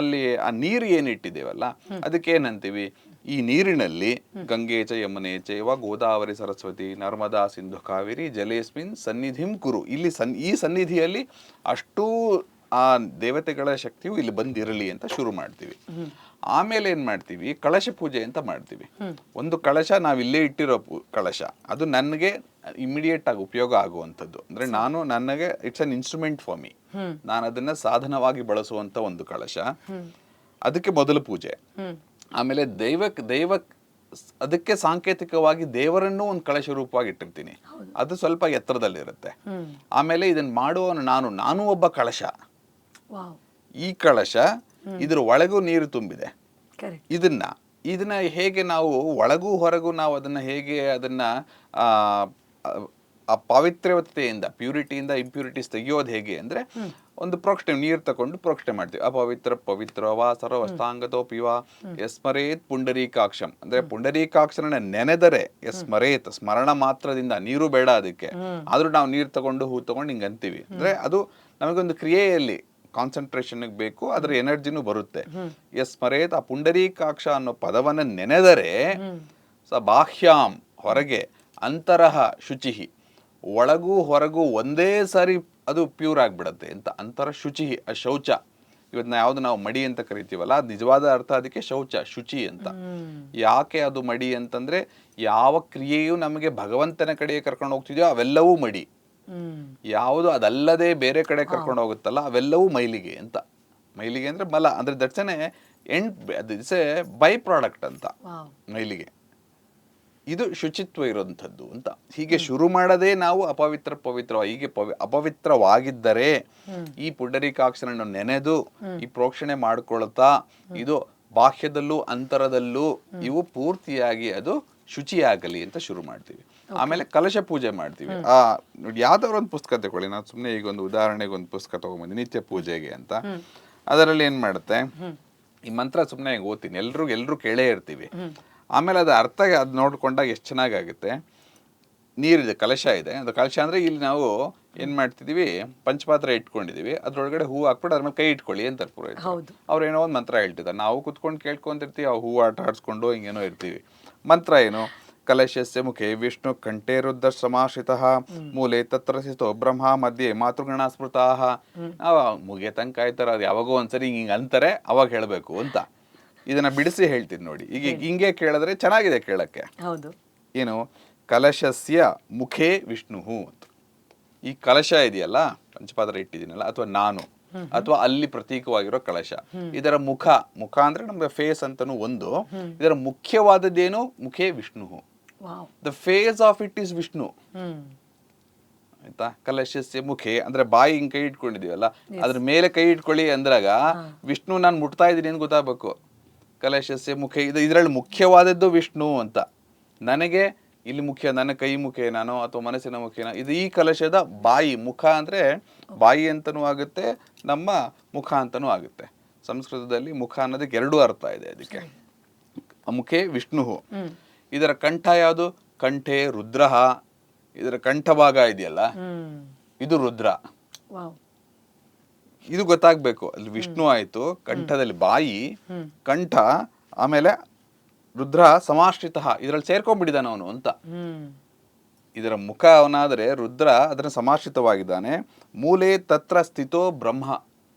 ಅಲ್ಲಿ ಆ ನೀರು ಏನಿಟ್ಟಿದ್ದೇವಲ್ಲ ಅದಕ್ಕೆ ಏನಂತೀವಿ, ಈ ನೀರಿನಲ್ಲಿ ಗಂಗೆ ಚ ಯಮುನೆ ಚೈವ ಗೋದಾವರಿ ಸರಸ್ವತಿ ನರ್ಮದಾ ಸಿಂಧು ಕಾವೇರಿ ಜಲೇಸ್ಮಿನ್ ಸನ್ನಿಧಿಂ ಕುರು. ಇಲ್ಲಿ ಈ ಸನ್ನಿಧಿಯಲ್ಲಿ ಅಷ್ಟೂ ಆ ದೇವತೆಗಳ ಶಕ್ತಿಯು ಇಲ್ಲಿ ಬಂದಿರಲಿ ಅಂತ ಶುರು ಮಾಡ್ತೀವಿ. ಆಮೇಲೆ ಏನ್ ಮಾಡ್ತೀವಿ, ಕಳಶ ಪೂಜೆ ಅಂತ ಮಾಡ್ತೀವಿ. ಒಂದು ಕಳಶ ನಾವಿಲ್ಲೇ ಇಟ್ಟಿರೋ ಕಳಶ, ಅದು ನನಗೆ ಇಮಿಡಿಯೇಟ್ ಆಗಿ ಉಪಯೋಗ ಆಗುವಂಥದ್ದು. ಅಂದ್ರೆ ನನಗೆ it's an instrument for me. ನಾನು ಅದನ್ನ ಸಾಧನವಾಗಿ ಬಳಸುವಂತ ಒಂದು ಕಳಶ, ಅದಕ್ಕೆ ಮೊದಲು ಪೂಜೆ. ಆಮೇಲೆ ದೈವ ಅದಕ್ಕೆ ಸಾಂಕೇತಿಕವಾಗಿ ದೇವರನ್ನು ಒಂದು ಕಳಶ ರೂಪವಾಗಿ ಇಟ್ಟಿರ್ತೀನಿ. ಅದು ಸ್ವಲ್ಪ ಎತ್ತರದಲ್ಲಿರುತ್ತೆ. ಆಮೇಲೆ ಇದನ್ನ ಮಾಡುವವನು ನಾನು ಒಬ್ಬ ಕಳಶ. ಈ ಕಳಶ ಇದ್ರ ಒಳಗೂ ನೀರು ತುಂಬಿದೆ. ಇದನ್ನ ಹೇಗೆ ನಾವು ಒಳಗೂ ಹೊರಗೂ ನಾವು ಅದನ್ನ ಆ ಪವಿತ್ರತೆಯಿಂದ, ಪ್ಯೂರಿಟಿಯಿಂದ ಇಂಪ್ಯೂರಿಟೀಸ್ ತೆಗೆಯೋದು ಹೇಗೆ ಅಂದ್ರೆ, ಒಂದು ಪ್ರೋಕ್ಷಣೆ, ನೀರು ತಗೊಂಡು ಪ್ರೋಕ್ಷಣೆ ಮಾಡ್ತೀವಿ. ಅಪವಿತ್ರ ಪವಿತ್ರವಾ ಸರ್ವಸ್ತಾಂಗತೋ ಪಿವ ಯಸ್ಮರೇತ್ ಪುಂಡರೀಕಾಕ್ಷಂ. ಅಂದ್ರೆ ಪುಂಡರೀಕಾಕ್ಷರನ್ನ ನೆನೆದರೆ ಯಸ್ಮರೇತ್, ಸ್ಮರಣ ಮಾತ್ರದಿಂದ, ನೀರು ಬೇಡ ಅದಕ್ಕೆ, ಆದ್ರೂ ನಾವು ನೀರು ತಗೊಂಡು ಹೂ ತಗೊಂಡು ಹಿಂಗೆ ಅಂತೀವಿ. ಅಂದ್ರೆ ಅದು ನಮಗೊಂದು ಕ್ರಿಯೆಯಲ್ಲಿ ಕಾನ್ಸಂಟ್ರೇಷನ್ ಬೇಕು, ಅದರ ಎನರ್ಜಿನೂ ಬರುತ್ತೆ. ಯಸ್ಮರೇತ್, ಆ ಪುಂಡರೀಕಾಕ್ಷ ಅನ್ನೋ ಪದವನ್ನ ನೆನೆದರೆ ಸ ಬಾಹ್ಯಾಂ, ಹೊರಗೆ, ಅಂತರಹ ಶುಚಿಹಿ, ಒಳಗೂ ಹೊರಗೂ ಒಂದೇ ಸಾರಿ ಅದು ಪ್ಯೂರ್ ಆಗ್ಬಿಡತ್ತೆ ಅಂತ. ಅಂತರ ಶುಚಿ, ಶೌಚ. ಇವತ್ತು ಯಾವ್ದು ನಾವು ಮಡಿ ಅಂತ ಕರಿತೀವಲ್ಲ, ಅದು ನಿಜವಾದ ಅರ್ಥ ಅದಕ್ಕೆ ಶೌಚ, ಶುಚಿ ಅಂತ. ಯಾಕೆ ಅದು ಮಡಿ ಅಂತಂದ್ರೆ, ಯಾವ ಕ್ರಿಯೆಯು ನಮಗೆ ಭಗವಂತನ ಕಡೆಗೆ ಕರ್ಕೊಂಡು ಹೋಗ್ತಿದ್ಯೋ ಅವೆಲ್ಲವೂ ಮಡಿ. ಯಾವುದು ಅದಲ್ಲದೆ ಬೇರೆ ಕಡೆ ಕರ್ಕೊಂಡು ಹೋಗುತ್ತಲ್ಲ ಅವೆಲ್ಲವೂ ಮೈಲಿಗೆ ಅಂತ. ಮೈಲಿಗೆ ಅಂದ್ರೆ ಮಲ, ಅಂದ್ರೆ ದಟ್ಸನೆ ಇಟ್ಸ್ ಎ ಬೈ ಪ್ರಾಡಕ್ಟ್ ಅಂತ ಮೈಲಿಗೆ. ಇದು ಶುಚಿತ್ವ ಇರೋಂಥದ್ದು ಅಂತ. ಹೀಗೆ ಶುರು ಮಾಡದೆ ನಾವು ಹೀಗೆ ಅಪವಿತ್ರವಾಗಿದ್ದರೆ ಈ ಪುಂಡರೀಕಾಕ್ಷರನ್ನು ನೆನೆದು ಈ ಪ್ರೋಕ್ಷಣೆ ಮಾಡ್ಕೊಳ್ತಾ, ಇದು ಬಾಹ್ಯದಲ್ಲೂ ಅಂತರದಲ್ಲೂ ಇವು ಪೂರ್ತಿಯಾಗಿ ಅದು ಶುಚಿಯಾಗಲಿ ಅಂತ ಶುರು ಮಾಡ್ತೀವಿ. ಆಮೇಲೆ ಕಲಶ ಪೂಜೆ ಮಾಡ್ತೀವಿ. ನೋಡಿ, ಯಾವ್ದಾದ್ರು ಒಂದು ಪುಸ್ತಕ ತಗೊಳ್ಳಿ. ನಾನು ಸುಮ್ಮನೆ ಈಗ ಒಂದು ಉದಾಹರಣೆಗೆ ಒಂದು ಪುಸ್ತಕ ತಗೊಂಡ್ಬಂದಿ ನಿತ್ಯ ಪೂಜೆಗೆ ಅಂತ. ಅದರಲ್ಲಿ ಏನ್ ಮಾಡುತ್ತೆ, ಈ ಮಂತ್ರ ಸುಮ್ಮನೆ ಓದ್ತೀನಿ, ಎಲ್ರು ಕೇಳೇ ಇರ್ತೀವಿ. ಆಮೇಲೆ ಅದು ಅರ್ಥ ಅದು ನೋಡ್ಕೊಂಡಾಗ ಎಷ್ಟು ಚೆನ್ನಾಗಾಗುತ್ತೆ. ನೀರಿದೆ, ಕಲಶ ಇದೆ, ಅದು ಕಲಶ ಅಂದ್ರೆ ಇಲ್ಲಿ ನಾವು ಏನ್ ಮಾಡ್ತಿದೀವಿ, ಪಂಚಪಾತ್ರ ಇಟ್ಕೊಂಡಿದೀವಿ, ಅದ್ರೊಳಗಡೆ ಹೂ ಹಾಕ್ಬಿಟ್ಟು ಅದ್ರ ಮೇಲೆ ಕೈ ಇಟ್ಕೊಳ್ಳಿ ಅಂತಾರೆ ಪುರೋಹಿತರು. ಅವ್ರು ಏನೋ ಒಂದು ಮಂತ್ರ ಹೇಳ್ತಿದ್ದಾರೆ, ನಾವು ಕುತ್ಕೊಂಡು ಕೇಳ್ಕೊಂತಿರ್ತೀವಿ, ಆ ಹೂ ಆಟ ಆಡಿಸ್ಕೊಂಡು ಹಿಂಗೇನೋ ಇರ್ತೀವಿ. ಮಂತ್ರ ಏನು, ಕಲಶಸ್ಯ ಮುಖೆ ವಿಷ್ಣು ಕಂಠೇ ರುದ್ರ ಸಮಾಶ್ರಿತಃ ಮೂಲೆ ತತ್ರ ಸ್ಥಿತೋ ಬ್ರಹ್ಮ ಮಧ್ಯೆ ಮಾತೃಗಣ ಸ್ಮೃತಾಃ. ಮುಗಿಯ ತನಕ ಕಾಯ್ತಾರ, ಅದು ಯಾವಾಗೋ ಒಂದ್ಸರಿ ಹಿಂಗೆ ಅಂತಾರೆ, ಅವಾಗ ಹೇಳಬೇಕು ಅಂತ. ಇದನ್ನ ಬಿಡಿಸಿ ಹೇಳ್ತೀನಿ ನೋಡಿ. ಈಗ ಹಿಂಗೆ ಕೇಳಿದ್ರೆ ಚೆನ್ನಾಗಿದೆ ಕೇಳಕ್ಕೆ. ಹೌದು. ಏನು, ಕಲಶಸ್ಯ ಮುಖೇ ವಿಷ್ಣು ಅಂತ. ಈ ಕಲಶ ಇದೆಯಲ್ಲ, ಪಂಚಪಾತ್ರ ಇಟ್ಟಿದ್ದೀನಲ್ಲ, ಅಥವಾ ನಾನು, ಅಥವಾ ಅಲ್ಲಿ ಪ್ರತೀಕವಾಗಿರೋ ಕಲಶ, ಇದರ ಮುಖ ಅಂದ್ರೆ ನಮ್ಗೆ ಫೇಸ್ ಅಂತಾನು ಒಂದು. ಇದರ ಮುಖ್ಯವಾದದ್ದೇನು, ಮುಖೇ Vishnu. The face of it is Vishnu. ಆಯ್ತಾ. ಕಲಶಸ್ಯ ಮುಖೆ ಅಂದ್ರೆ ಬಾಯಿ ಹಿಂಗ್ ಕೈ ಇಟ್ಕೊಂಡಿದೀವಲ್ಲ, ಅದ್ರ ಮೇಲೆ ಕೈ ಇಟ್ಕೊಳ್ಳಿ ಅಂದ್ರಾಗ ವಿಷ್ಣು ನಾನು ಮುಟ್ತಾ ಇದ್ದೀನಿ ಅಂತ ಗೊತ್ತಾಗಬೇಕು. ಕಲಶಸ್ಯ ಮುಖೆ, ಇದರಲ್ಲಿ ಮುಖ್ಯವಾದದ್ದು ವಿಷ್ಣು ಅಂತ. ನನಗೆ ಇಲ್ಲಿ ಮುಖ್ಯ, ನನ್ನ ಕೈ ಮುಖೇನಾನೋ ಅಥವಾ ಮನಸ್ಸಿನ ಮುಖೇನ, ಇದು ಈ ಕಲಶದ ಬಾಯಿ. ಮುಖ ಅಂದ್ರೆ ಬಾಯಿ ಅಂತನೂ ಆಗುತ್ತೆ, ನಮ್ಮ ಮುಖ ಅಂತನೂ ಆಗುತ್ತೆ. ಸಂಸ್ಕೃತದಲ್ಲಿ ಮುಖ ಅನ್ನೋದಕ್ಕೆ ಎರಡು ಅರ್ಥ ಇದೆ. ಅದಕ್ಕೆ ಮುಖೇ ವಿಷ್ಣು. ಇದರ ಕಂಠ ಯಾವುದು, ಕಂಠೆ ರುದ್ರ. ಇದರ ಕಂಠ ಭಾಗ ಇದೆಯಲ್ಲ, ಇದು ರುದ್ರ. ಇದು ಗೊತ್ತಾಗ್ಬೇಕು. ಅಲ್ಲಿ ವಿಷ್ಣು ಆಯ್ತು, ಕಂಠದಲ್ಲಿ ಬಾಯಿ, ಕಂಠ, ಆಮೇಲೆ ರುದ್ರ ಸಮಾಶ್ರಿತ, ಇದ್ರಲ್ಲಿ ಸೇರ್ಕೊಂಡ್ಬಿಟ್ಟಿದ್ದಾನೆ ಅವನು ಅಂತ. ಇದರ ಮುಖ ಅವನಾದ್ರೆ ರುದ್ರ, ಅದನ್ನ ಸಮಾಶ್ರಿತವಾಗಿದ್ದಾನೆ. ಮೂಲೆ ತತ್ರ ಸ್ಥಿತೋ ಬ್ರಹ್ಮ,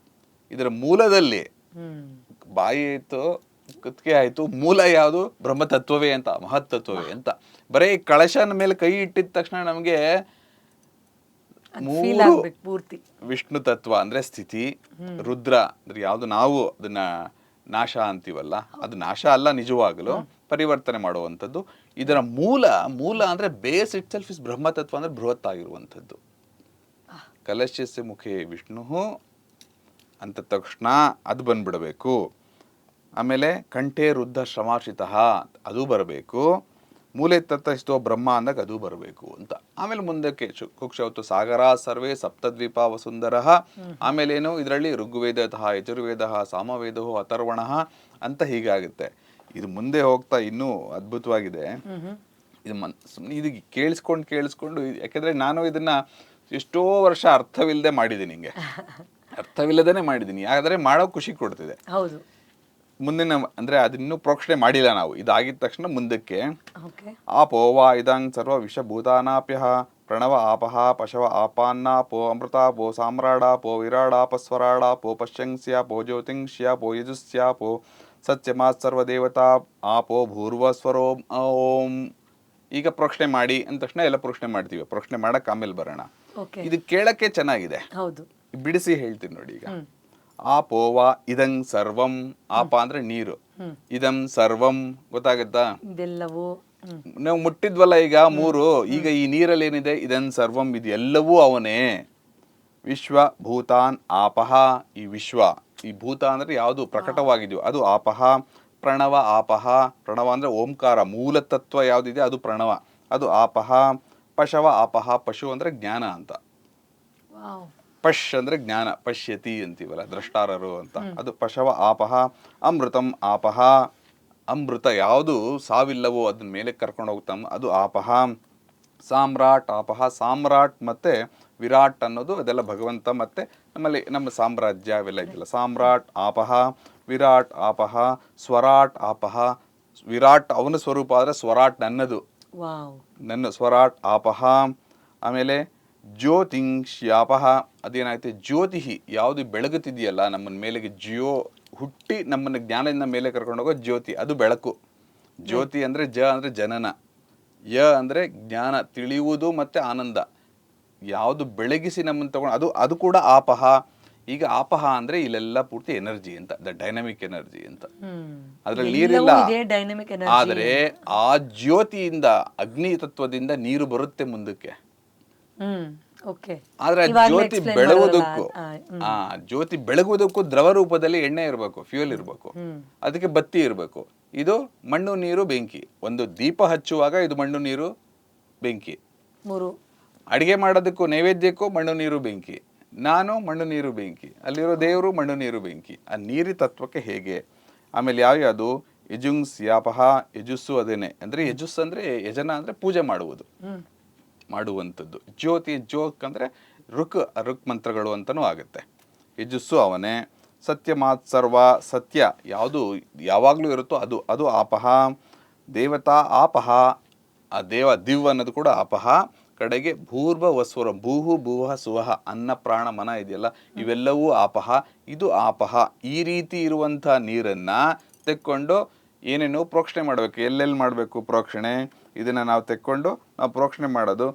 ಇದರ ಮೂಲದಲ್ಲಿ ಬಾಯಿ ಆಯ್ತು, ಕುತ್ತಿಗೆ ಆಯ್ತು, ಮೂಲ ಯಾವುದು, ಬ್ರಹ್ಮತತ್ವವೇ ಅಂತ, ಮಹತ್ತತ್ವವೇ ಅಂತ. ಬರೀ ಕಳಶನ ಮೇಲೆ ಕೈ ಇಟ್ಟಿದ ತಕ್ಷಣ ನಮ್ಗೆ ಪೂರ್ತಿ ವಿಷ್ಣು ತತ್ವ ಅಂದ್ರೆ ಸ್ಥಿತಿ, ರುದ್ರ ಅಂದ್ರೆ ಯಾವ್ದು ನಾವು ಅದನ್ನ ನಾಶ ಅಂತೀವಲ್ಲ, ಅದು ನಾಶ ಅಲ್ಲ, ನಿಜವಾಗಲು ಪರಿವರ್ತನೆ ಮಾಡುವಂಥದ್ದು. ಇದರ ಮೂಲ ಅಂದ್ರೆ ಬೇಸ್ ಇಟ್ ಸೆಲ್ಫ್ ಇಸ್ ಬ್ರಹ್ಮತತ್ವ, ಅಂದ್ರೆ ಬೃಹತ್ ಆಗಿರುವಂಥದ್ದು. ಕಲಶಸ್ಯ ಮುಖೇ ವಿಷ್ಣು ಅಂತ ತಕ್ಷಣ ಅದು ಬಂದ್ಬಿಡಬೇಕು. ಆಮೇಲೆ ಕಂಠೆ ರುದ್ಧ ಶ್ರಮಾಶ್ರಿತ, ಅದು ಬರಬೇಕು. ಮೂಲೆ ತತ್ತೋ ಬ್ರಹ್ಮ ಅಂದಾಗ ಅದು ಬರಬೇಕು ಅಂತ. ಆಮೇಲೆ ಮುಂದಕ್ಕೆ ಕುಕ್ಷೌತು ಸಾಗರ ಸರ್ವೇ ಸಪ್ತದ್ವೀಪ ವಸುಂಧರ. ಆಮೇಲೆ ಏನು, ಇದರಲ್ಲಿ ಋಗ್ವೇದತಃ ಯಜುರ್ವೇದ ಸಾಮವೇದೋ ಅಥರ್ವಣ ಅಂತ ಹೀಗಾಗುತ್ತೆ. ಇದು ಮುಂದೆ ಹೋಗ್ತಾ ಇನ್ನೂ ಅದ್ಭುತವಾಗಿದೆ. ಇದು ಕೇಳಿಸ್ಕೊಂಡು ಯಾಕೆಂದ್ರೆ ನಾನು ಇದನ್ನ ಎಷ್ಟೋ ವರ್ಷ ಅರ್ಥವಿಲ್ಲದೆ ಮಾಡಿದ್ದೀನಿ, ಹಿಂಗೆ ಅರ್ಥವಿಲ್ಲದೇನೆ ಮಾಡಿದ್ದೀನಿ. ಯಾಕಂದ್ರೆ ಮಾಡೋ ಖುಷಿ ಕೊಡ್ತಿದೆ. ಹೌದು. ಮುಂದಿನ ಅಂದ್ರೆ ಅದಿನ್ನೂ ಪ್ರೋಕ್ಷಣೆ ಮಾಡಿಲ್ಲ ನಾವು. ಇದಾಗಿದ ತಕ್ಷಣ ಮುಂದಕ್ಕೆ ಆಪೋ ವಾ ಇದಂಗ್ ಸರ್ವ ವಿಷಭೂತಾನಾಪ್ಯ ಪ್ರಣವ ಆಪಹ ಪಶವ ಆಪಾನ್ನಾಪೋ ಅಮೃತಾಪೋ ಸಾಮ್ರಾಡಾಪೋ ವಿರಾಡಾಪಸ್ವರಾಡಾಪೋ ಪಶ್ಯಂಸ್ಯಾಪೋ ಜ್ಯೋತಿಂಶ್ಯಾಪೋ ಯಜುಸ್ಯಾಪೋ ಸತ್ಯಮಾತ್ ಸರ್ವದೇವತಾ ಆಪೋ ಭೂರ್ವಸ್ವರೋ ಓಂ. ಈಗ ಪ್ರೋಕ್ಷಣೆ ಮಾಡಿ ಅಂದ ತಕ್ಷಣ ಎಲ್ಲ ಪ್ರೋಕ್ಷಣೆ ಮಾಡ್ತೀವಿ. ಪ್ರೋಕ್ಷಣೆ ಮಾಡಕ್ ಆಮೇಲೆ ಬರೋಣ. ಇದು ಕೇಳಕ್ಕೆ ಚೆನ್ನಾಗಿದೆ, ಬಿಡಿಸಿ ಹೇಳ್ತೀನಿ ನೋಡಿ. ಈಗ ಆಪೋವಾ ಇದಂ ಸರ್ವಂ, ಆಪ ಅಂದ್ರೆ ನೀರು, ಇದಂ ಸರ್ವಂ ಗೊತ್ತಾಗತ್ತಾ, ನಾವು ಮುಟ್ಟಿದ್ವಲ್ಲ ಈಗ ಮೂರು. ಈಗ ಈ ನೀರಲ್ಲಿ ಏನಿದೆ, ಇದನ್ ಸರ್ವಂ, ಇದು ಎಲ್ಲವೂ ಅವನೇ. ವಿಶ್ವ ಭೂತಾನ್ ಆಪಹ, ಈ ವಿಶ್ವ, ಈ ಭೂತ ಅಂದ್ರೆ ಯಾವುದು ಪ್ರಕಟವಾಗಿದೆಯೋ ಅದು ಆಪಹ. ಪ್ರಣವ ಆಪಹ, ಪ್ರಣವ ಅಂದ್ರೆ ಓಂಕಾರ, ಮೂಲ ತತ್ವ ಯಾವ್ದಿದೆ ಅದು ಪ್ರಣವ, ಅದು ಆಪಹ. ಪಶವ ಆಪಹ, ಪಶು ಅಂದ್ರೆ ಜ್ಞಾನ ಅಂತ. ಪಶ್ ಅಂದ್ರೆ ಜ್ಞಾನ, ಪಶ್ಯತಿ ಅಂತೀವಲ್ಲ, ದ್ರಷ್ಟಾರರು ಅಂತ, ಅದು ಪಶವ ಆಪಹ. ಅಮೃತಂ ಆಪಹ, ಅಮೃತ ಯಾವುದು ಸಾವಿಲ್ಲವೋ ಅದನ್ನ ಮೇಲೆ ಕರ್ಕೊಂಡು ಹೋಗ್ತಾಮ, ಅದು ಆಪಹ. ಸಾಮ್ರಾಟ್ ಆಪಹ, ಸಾಮ್ರಾಟ್ ಮತ್ತೆ ವಿರಾಟ್ ಅನ್ನೋದು ಅದೆಲ್ಲ ಭಗವಂತ, ಮತ್ತೆ ನಮ್ಮಲ್ಲಿ ನಮ್ಮ ಸಾಮ್ರಾಜ್ಯ ಅವೆಲ್ಲ ಇದೆಯಲ್ಲ. ಸಾಮ್ರಾಟ್ ಆಪಹ, ವಿರಾಟ್ ಆಪಹ. ಸ್ವರಾಟ್ ಆಪಹ, ವಿರಾಟ್ ಅವನ ಸ್ವರೂಪ ಆದ್ರೆ ಸ್ವರಾಟ್ ನನ್ನದು, ನನ್ನ ಸ್ವರಾಟ್ ಆಪಹ. ಆಮೇಲೆ ಜ್ಯೋತಿಂಶ್ಯಾಪಹ, ಅದೇನಾಯ್ತು, ಜ್ಯೋತಿ ಯಾವುದು ಬೆಳಗುತ್ತಿದೆಯಲ್ಲ ನಮ್ಮನ ಮೇಲೆಗೆ, ಹುಟ್ಟಿ ನಮ್ಮನ್ನ ಜ್ಞಾನದಿಂದ ಮೇಲೆ ಕರ್ಕೊಂಡು ಹೋಗೋ ಜ್ಯೋತಿ, ಅದು ಬೆಳಕು. ಜ್ಯೋತಿ ಅಂದ್ರೆ ಅಂದ್ರೆ ಜನನ, ಯ ಅಂದ್ರೆ ಜ್ಞಾನ, ತಿಳಿಯುವುದು ಮತ್ತೆ ಆನಂದ, ಯಾವುದು ಬೆಳಗಿಸಿ ನಮ್ಮನ್ನು ತಗೊಂಡು ಅದು ಕೂಡ ಆಪಹ. ಈಗ ಆಪಹ ಅಂದ್ರೆ ಇಲ್ಲೆಲ್ಲ ಪೂರ್ತಿ ಎನರ್ಜಿ ಅಂತ, ದ ಡೈನಮಿಕ್ ಎನರ್ಜಿ ಅಂತ. ಅದ್ರಲ್ಲಿ ನೀರಿಲ್ಲ, ಆದ್ರೆ ಆ ಜ್ಯೋತಿಯಿಂದ, ಅಗ್ನಿ ತತ್ವದಿಂದ ನೀರು ಬರುತ್ತೆ ಮುಂದಕ್ಕೆ. ಆದ್ರೆ ಜ್ಯೋತಿ ಬೆಳಗುವುದಕ್ಕೂ ಜ್ಯೋತಿ ಬೆಳಗುವುದಕ್ಕೂ ದ್ರವ ರೂಪದಲ್ಲಿ ಎಣ್ಣೆ ಇರಬೇಕು, ಫ್ಯೂಯಲ್ ಇರಬೇಕು, ಅದಕ್ಕೆ ಬತ್ತಿ ಇರಬೇಕು. ಇದು ಮಣ್ಣು ನೀರು ಬೆಂಕಿ. ಒಂದು ದೀಪ ಹಚ್ಚುವಾಗ ಇದು ಮಣ್ಣು ನೀರು ಬೆಂಕಿ, ಅಡಿಗೆ ಮಾಡೋದಕ್ಕೂ ನೈವೇದ್ಯಕ್ಕೂ ಮಣ್ಣು ನೀರು ಬೆಂಕಿ, ನಾನು ಮಣ್ಣು ನೀರು ಬೆಂಕಿ, ಅಲ್ಲಿರೋ ದೇವರು ಮಣ್ಣು ನೀರು ಬೆಂಕಿ. ಆ ನೀರಿ ತತ್ವಕ್ಕೆ ಹೇಗೆ, ಆಮೇಲೆ ಯಾವ್ಯಾವುದು ಯಜುಂಸ್ ಯಾಪಹ, ಯಜುಸ್ಸು ಅದೇನೆ. ಅಂದರೆ ಯಜುಸ್ ಅಂದರೆ ಯಜನ ಅಂದರೆ ಪೂಜೆ ಮಾಡುವಂಥದ್ದು. ಜ್ಯೋತಿ ಜೋಕ್ ಅಂದರೆ ಋಕ್ ಮಂತ್ರಗಳು ಅಂತಲೂ ಆಗುತ್ತೆ. ಯಜುಸ್ಸು ಅವನೇ. ಸತ್ಯ ಮಾತ್ ಸರ್ವ, ಸತ್ಯ ಯಾವುದು ಯಾವಾಗಲೂ ಇರುತ್ತೋ ಅದು ಆಪಹ. ದೇವತಾ ಆಪಹ, ಆ ದಿವ್ ಅನ್ನೋದು ಕೂಡ ಆಪಹ. ಕಡೆಗೆ ಭೂರ್ಭ ವಸ್ವರ, ಭೂಹು ಭುವಃ ಸುವಹ, ಅನ್ನ ಪ್ರಾಣ ಮನ ಇದೆಯಲ್ಲ, ಇವೆಲ್ಲವೂ ಆಪಹ. ಇದು ಆಪಹ. ಈ ರೀತಿ ಇರುವಂಥ ನೀರನ್ನು ತೆಕ್ಕೊಂಡು ಏನೇನು ಪ್ರೋಕ್ಷಣೆ ಮಾಡಬೇಕು, ಎಲ್ಲೆಲ್ಲಿ ಮಾಡಬೇಕು ಪ್ರೋಕ್ಷಣೆ, ಇದನ್ನು ನಾವು ತೆಕ್ಕೊಂಡು ನಾವು ಪ್ರೋಕ್ಷಣೆ ಮಾಡೋದು.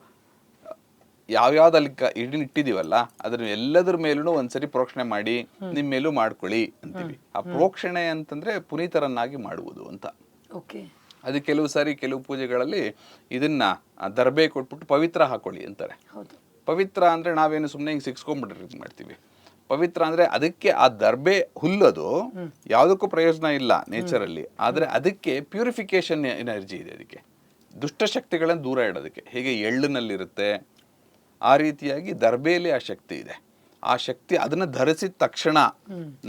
ಯಾವ್ಯಾವ್ದು ಅಲ್ಲಿ ಇಟ್ಟಿದ್ದೀವಲ್ಲ ಅದ್ರ ಎಲ್ಲದ್ರ ಮೇಲೂ ಒಂದ್ಸರಿ ಪ್ರೋಕ್ಷಣೆ ಮಾಡಿ ನಿಮ್ಮ ಮೇಲೂ ಮಾಡ್ಕೊಳ್ಳಿ ಅಂತೀವಿ. ಆ ಪ್ರೋಕ್ಷಣೆ ಅಂತಂದ್ರೆ ಪುನೀತರನ್ನಾಗಿ ಮಾಡುವುದು ಅಂತ. ಅದು ಕೆಲವು ಪೂಜೆಗಳಲ್ಲಿ ಇದನ್ನ ದರ್ಬೆ ಕೊಟ್ಬಿಟ್ಟು ಪವಿತ್ರ ಹಾಕೊಳ್ಳಿ ಅಂತಾರೆ. ಪವಿತ್ರ ಅಂದ್ರೆ ನಾವೇನು ಸುಮ್ಮನೆ ಹಿಂಗೆ ಸಿಕ್ಸ್ಕೊಂಡ್ಬಿಟ್ರೆ ಮಾಡ್ತೀವಿ. ಪವಿತ್ರ ಅಂದ್ರೆ ಅದಕ್ಕೆ ಆ ದರ್ಬೆ ಹುಲ್ಲದು ಯಾವುದಕ್ಕೂ ಪ್ರಯೋಜನ ಇಲ್ಲ ನೇಚರಲ್ಲಿ, ಆದ್ರೆ ಅದಕ್ಕೆ ಪ್ಯೂರಿಫಿಕೇಶನ್ ಎನರ್ಜಿ ಇದೆ. ಅದಕ್ಕೆ ದುಷ್ಟಶಕ್ತಿಗಳನ್ನು ದೂರ ಇಡೋದಕ್ಕೆ ಹೇಗೆ ಎಳ್ಳಿನಲ್ಲಿರುತ್ತೆ ಆ ರೀತಿಯಾಗಿ ದರ್ಬೆಯಲ್ಲಿ ಆ ಶಕ್ತಿ ಇದೆ. ಆ ಶಕ್ತಿ ಅದನ್ನ ಧರಿಸಿದ ತಕ್ಷಣ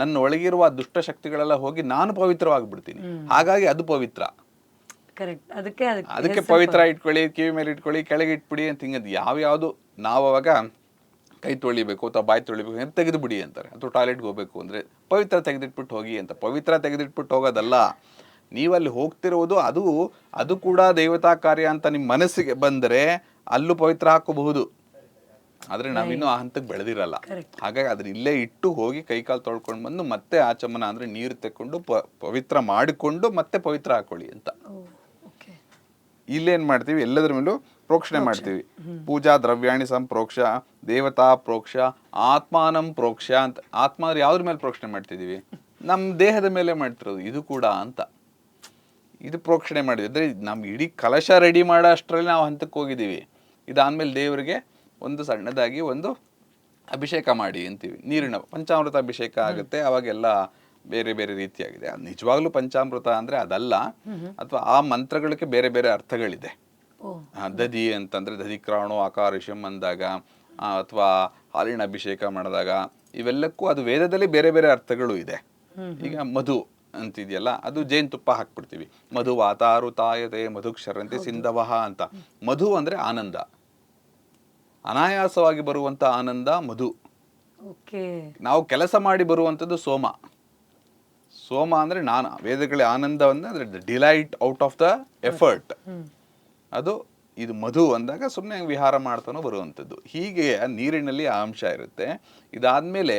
ನನ್ನ ಒಳಗಿರುವ ದುಷ್ಟಶಕ್ತಿಗಳೆಲ್ಲ ಹೋಗಿ ನಾನು ಪವಿತ್ರವಾಗಿಬಿಡ್ತೀನಿ. ಹಾಗಾಗಿ ಅದು ಪವಿತ್ರ. ಅದಕ್ಕೆ ಪವಿತ್ರ ಇಟ್ಕೊಳ್ಳಿ, ಕಿವಿ ಮೇಲೆ ಇಟ್ಕೊಳ್ಳಿ, ಕೆಳಗೆ ಇಟ್ಬಿಡಿ ಅಂತ ಹಿಂಗದು ಯಾವ್ಯಾವುದು ನಾವು ಅವಾಗ ಕೈ ತೊಳಿಬೇಕು ಅಥವಾ ಬಾಯಿ ತೊಳಿಬೇಕು ಅಂತ ತೆಗೆದು ಬಿಡಿ ಅಂತಾರೆ. ಅಥವಾ ಟಾಯ್ಲೆಟ್ಗೆ ಹೋಗ್ಬೇಕು ಅಂದರೆ ಪವಿತ್ರ ತೆಗೆದಿಟ್ಬಿಟ್ಟು ಹೋಗಿ ಅಂತ. ಪವಿತ್ರ ತೆಗೆದಿಟ್ಬಿಟ್ಟು ಹೋಗೋದಲ್ಲ, ನೀವಲ್ಲಿ ಹೋಗ್ತಿರೋದು ಅದು ಕೂಡ ದೇವತಾ ಕಾರ್ಯ ಅಂತ ನಿಮ್ಮ ಮನಸ್ಸಿಗೆ ಬಂದರೆ ಅಲ್ಲೂ ಪವಿತ್ರ ಹಾಕೋಬಹುದು. ಆದರೆ ನಾವಿನ್ನೂ ಆ ಹಂತಕ್ಕೆ ಬೆಳೆದಿರಲ್ಲ. ಹಾಗಾಗಿ ಅದ್ರ ಇಲ್ಲೇ ಇಟ್ಟು ಹೋಗಿ ಕೈಕಾಲು ತೊಳ್ಕೊಂಡು ಬಂದು ಮತ್ತೆ ಆಚಮನ ಅಂದರೆ ನೀರು ತೆಕ್ಕೊಂಡು ಪವಿತ್ರ ಮಾಡಿಕೊಂಡು ಮತ್ತೆ ಪವಿತ್ರ ಹಾಕೊಳ್ಳಿ ಅಂತ. ಇಲ್ಲೇನು ಮಾಡ್ತೀವಿ, ಎಲ್ಲದ್ರ ಮೇಲೂ ಪ್ರೋಕ್ಷಣೆ ಮಾಡ್ತೀವಿ. ಪೂಜಾ ದ್ರವ್ಯಾಣಿ ಸಂಪ್ರೋಕ್ಷ, ದೇವತಾ ಪ್ರೋಕ್ಷ, ಆತ್ಮಾನಂ ಪ್ರೋಕ್ಷ ಅಂತ. ಆತ್ಮ ಅಂದ್ರೆ ಯಾವ್ದ್ರ ಮೇಲೆ ಪ್ರೋಕ್ಷಣೆ ಮಾಡ್ತಿದೀವಿ, ನಮ್ಮ ದೇಹದ ಮೇಲೆ ಮಾಡ್ತಿರೋದು ಇದು ಕೂಡ ಅಂತ. ಇದು ಪ್ರೋಕ್ಷಣೆ ಮಾಡಿದ್ವಿ ಅಂದರೆ ನಮ್ಮ ಇಡೀ ಕಲಶ ರೆಡಿ ಮಾಡೋ ಅಷ್ಟರಲ್ಲಿ ನಾವು ಹಂತಕ್ಕೆ ಹೋಗಿದ್ದೀವಿ. ಇದಾದ್ಮೇಲೆ ದೇವರಿಗೆ ಒಂದು ಸಣ್ಣದಾಗಿ ಒಂದು ಅಭಿಷೇಕ ಮಾಡಿ ಅಂತೀವಿ. ನೀರಿನ ಪಂಚಾಮೃತ ಅಭಿಷೇಕ ಆಗುತ್ತೆ. ಅವಾಗೆಲ್ಲ ಬೇರೆ ಬೇರೆ ರೀತಿಯಾಗಿದೆ. ನಿಜವಾಗ್ಲೂ ಪಂಚಾಮೃತ ಅಂದ್ರೆ ಅದಲ್ಲ, ಅಥವಾ ಆ ಮಂತ್ರಗಳಿಗೆ ಬೇರೆ ಬೇರೆ ಅರ್ಥಗಳಿದೆ. ದಧಿ ಅಂತಂದ್ರೆ ದಧಿಕ್ರಾಣೋ ಆಕಾರಿಷಂ ಅಂದಾಗ, ಅಥವಾ ಹಾಲಿನ ಅಭಿಷೇಕ ಮಾಡಿದಾಗ, ಇವೆಲ್ಲಕ್ಕೂ ಅದು ವೇದದಲ್ಲಿ ಬೇರೆ ಬೇರೆ ಅರ್ಥಗಳು ಇದೆ. ಈಗ ಮಧು ಅಂತಿದೆಯಲ್ಲ, ಅದು ಜೇನುತುಪ್ಪ ಹಾಕ್ಬಿಡ್ತೀವಿ. ಮಧು ವಾತಾರು ತಾಯತೆ ಮಧುಕ್ಷರಂತೆ ಸಿಂಧವಹ ಅಂತ. ಮಧು ಅಂದ್ರೆ ಆನಂದ, ಅನಾಯಾಸವಾಗಿ ಬರುವಂತ ಆನಂದ ಮಧು. ನಾವು ಕೆಲಸ ಮಾಡಿ ಬರುವಂಥದ್ದು ಸೋಮ. ಸೋಮ ಅಂದ್ರೆ ವೇದಗಳ ಆನಂದವನ್ನ ಅಂದ್ರೆ delight out of the effort. ಅದು ಇದು ಮಧು ಅಂದಾಗ ಸುಮ್ಮನೆ ವಿಹಾರ ಮಾಡ್ತಾನೋ ಬರುವಂಥದ್ದು. ಹೀಗೆ ನೀರಿನಲ್ಲಿ ಆ ಅಂಶ ಇರುತ್ತೆ. ಇದಾದ್ಮೇಲೆ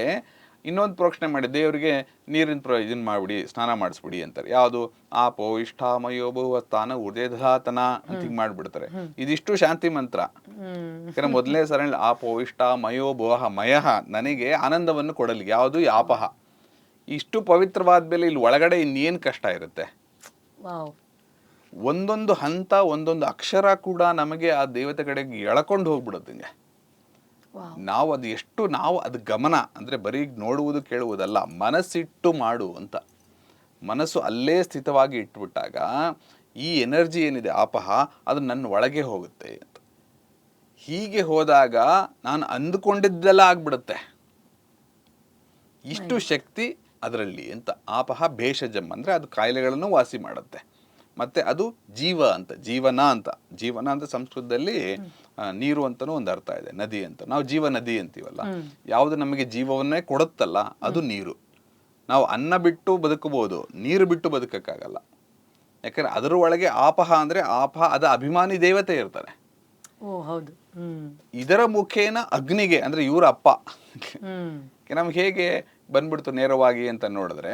ಇನ್ನೊಂದು ಪ್ರೋಕ್ಷಣೆ ಮಾಡಿ ದೇವರಿಗೆ ನೀರಿನ ಇದನ್ನ ಮಾಡ್ಬಿಡಿ, ಸ್ನಾನ ಮಾಡಿಸ್ಬಿಡಿ ಅಂತಾರೆ. ಯಾವುದು ಆಪೋ ಇಷ್ಟಾಮಯೋಭುವ ಸ್ಥಾನ ಉರ್ದೇಧಾತನ ಅಂತ ಹಿಂಗೆ ಮಾಡ್ಬಿಡ್ತಾರೆ. ಇದಿಷ್ಟು ಶಾಂತಿ ಮಂತ್ರ. ಯಾಕಂದ್ರೆ ಮೊದಲನೇ ಸರಣಿ ಆಪೋ ಇಷ್ಟ ಮಯೋಭುವ ಮಯಃ, ನನಗೆ ಆನಂದವನ್ನು ಕೊಡಲಿ, ಯಾವುದು ಆಪಹ. ಇಷ್ಟು ಪವಿತ್ರವಾದ ಮೇಲೆ ಇಲ್ಲಿ ಒಳಗಡೆ ಇನ್ನೇನು ಕಷ್ಟ ಇರುತ್ತೆ. ಒಂದೊಂದು ಹಂತ, ಒಂದೊಂದು ಅಕ್ಷರ ಕೂಡ ನಮಗೆ ಆ ದೇವತೆ ಕಡೆಗೆ ಎಳ್ಕೊಂಡು ಹೋಗ್ಬಿಡುತ್ತೆ. ನಾವು ಅದು ಗಮನ ಅಂದ್ರೆ ಬರೀ ನೋಡುವುದು ಕೇಳುವುದಲ್ಲ, ಮನಸ್ಸಿಟ್ಟು ಮಾಡು ಅಂತ. ಮನಸ್ಸು ಅಲ್ಲೇ ಸ್ಥಿತವಾಗಿ ಇಟ್ಬಿಟ್ಟಾಗ ಈ ಎನರ್ಜಿ ಏನಿದೆ ಆಪಹ, ಅದು ನನ್ನ ಒಳಗೆ ಹೋಗುತ್ತೆ ಅಂತ. ಹೀಗೆ ಹೋದಾಗ ನಾನು ಅಂದುಕೊಂಡಿದ್ದೆಲ್ಲ ಆಗ್ಬಿಡುತ್ತೆ. ಇಷ್ಟು ಶಕ್ತಿ ಅದರಲ್ಲಿ ಅಂತ. ಆಪಹ ಭೇಷಜಂ ಅಂದ್ರೆ ಅದು ಕಾಯಿಲೆಗಳನ್ನು ವಾಸಿ ಮಾಡುತ್ತೆ. ಮತ್ತೆ ಅದು ಜೀವ ಅಂತ, ಜೀವನ ಅಂತ. ಜೀವನ ಅಂತ ಸಂಸ್ಕೃತದಲ್ಲಿ ನೀರು ಅಂತನೂ ಒಂದು ಅರ್ಥ ಇದೆ, ನದಿ ಅಂತ. ನಾವು ಜೀವ ನದಿ ಅಂತೀವಲ್ಲ, ಯಾವುದು ನಮಗೆ ಜೀವವನ್ನೇ ಕೊಡುತ್ತಲ್ಲ ಅದು ನೀರು. ನಾವು ಅನ್ನ ಬಿಟ್ಟು ಬದುಕಬಹುದು, ನೀರು ಬಿಟ್ಟು ಬದುಕಕ್ಕಾಗಲ್ಲ. ಯಾಕಂದ್ರೆ ಅದರ ಒಳಗೆ ಆಪಹ ಅಂದ್ರೆ ಅದ ಅಭಿಮಾನಿ ದೇವತೆ ಇರ್ತಾರೆ. ಇದರ ಮುಖೇನ ಅಗ್ನಿಗೆ ಅಂದ್ರೆ ಇವರ ಅಪ್ಪ ನಮ್ಗೆ ಹೇಗೆ ಬಂದ್ಬಿಡ್ತು ನೇರವಾಗಿ ಅಂತ ನೋಡಿದ್ರೆ,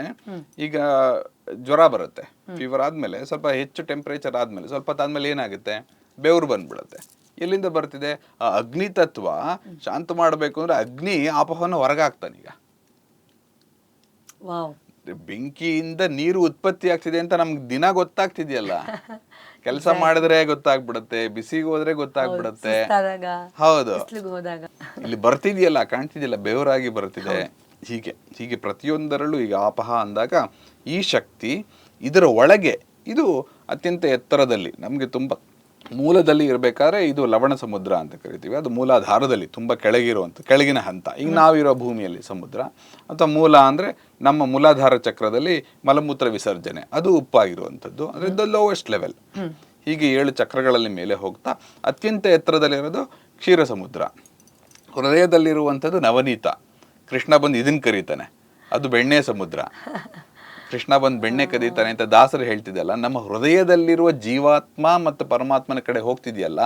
ಈಗ ಜ್ವರ ಬರುತ್ತೆ, ಫೀವರ್ ಆದ್ಮೇಲೆ ಸ್ವಲ್ಪ ಹೆಚ್ಚು ಟೆಂಪರೇಚರ್ ಆದ್ಮೇಲೆ ಸ್ವಲ್ಪ ಹೊತ್ತಾದ್ಮೇಲೆ ಏನಾಗುತ್ತೆ, ಬೆವರು ಬಂದ್ಬಿಡುತ್ತೆ. ಎಲ್ಲಿಂದ ಬರ್ತಿದೆ? ಆ ಅಗ್ನಿ ತತ್ವ ಶಾಂತ ಮಾಡಬೇಕು ಅಂದ್ರೆ ಅಗ್ನಿ ಆಪಹವನ್ನು ಹೊರಗಾಗ್ತಾನೀಗ. ಬೆಂಕಿಯಿಂದ ನೀರು ಉತ್ಪತ್ತಿ ಆಗ್ತಿದೆ ಅಂತ ನಮ್ಗೆ ದಿನ ಗೊತ್ತಾಗ್ತಿದೆಯಲ್ಲ. ಕೆಲಸ ಮಾಡಿದ್ರೆ ಗೊತ್ತಾಗ್ಬಿಡುತ್ತೆ, ಬಿಸಿಗೆ ಹೋದ್ರೆ ಗೊತ್ತಾಗ್ಬಿಡುತ್ತೆ. ಹೌದು, ಇಲ್ಲಿ ಬರ್ತಿದ್ಯಲ್ಲ, ಕಾಣ್ತಿದ್ಯಲ್ಲ, ಬೆವರಾಗಿ ಬರ್ತಿದೆ. ಹೀಗೆ ಪ್ರತಿಯೊಂದರಲ್ಲೂ ಈಗ ಆಪಹ ಅಂದಾಗ ಈ ಶಕ್ತಿ ಇದರ ಒಳಗೆ, ಇದು ಅತ್ಯಂತ ಎತ್ತರದಲ್ಲಿ ನಮಗೆ ತುಂಬ ಮೂಲದಲ್ಲಿ ಇರಬೇಕಾದ್ರೆ ಇದು ಲವಣ ಸಮುದ್ರ ಅಂತ ಕರಿತೀವಿ. ಅದು ಮೂಲಾಧಾರದಲ್ಲಿ ತುಂಬ ಕೆಳಗಿರುವಂಥ ಕೆಳಗಿನ ಹಂತ. ಈಗ ನಾವಿರೋ ಭೂಮಿಯಲ್ಲಿ ಸಮುದ್ರ, ಅಥವಾ ಮೂಲ ಅಂದರೆ ನಮ್ಮ ಮೂಲಾಧಾರ ಚಕ್ರದಲ್ಲಿ ಮಲಮೂತ್ರ ವಿಸರ್ಜನೆ, ಅದು ಉಪ್ಪಾಗಿರುವಂಥದ್ದು, ಅಂದರೆ ದ ಲೋವೆಸ್ಟ್ ಲೆವೆಲ್. ಹೀಗೆ 7 ಚಕ್ರಗಳಲ್ಲಿ ಮೇಲೆ ಹೋಗ್ತಾ ಅತ್ಯಂತ ಎತ್ತರದಲ್ಲಿರೋದು ಕ್ಷೀರ ಸಮುದ್ರ. ಹೃದಯದಲ್ಲಿರುವಂಥದ್ದು ನವನೀತ. ಕೃಷ್ಣ ಬಂದು ಇದನ್ನು ಕರೀತಾನೆ, ಅದು ಬೆಣ್ಣೆ ಸಮುದ್ರ. ಕೃಷ್ಣ ಬಂದು ಬೆಣ್ಣೆ ಕದೀತಾನೆ ಅಂತ ದಾಸರು ಹೇಳ್ತಿದ್ದಲ್ಲ, ನಮ್ಮ ಹೃದಯದಲ್ಲಿರುವ ಜೀವಾತ್ಮ ಮತ್ತು ಪರಮಾತ್ಮನ ಕಡೆ ಹೋಗ್ತಿದೆಯಲ್ಲ,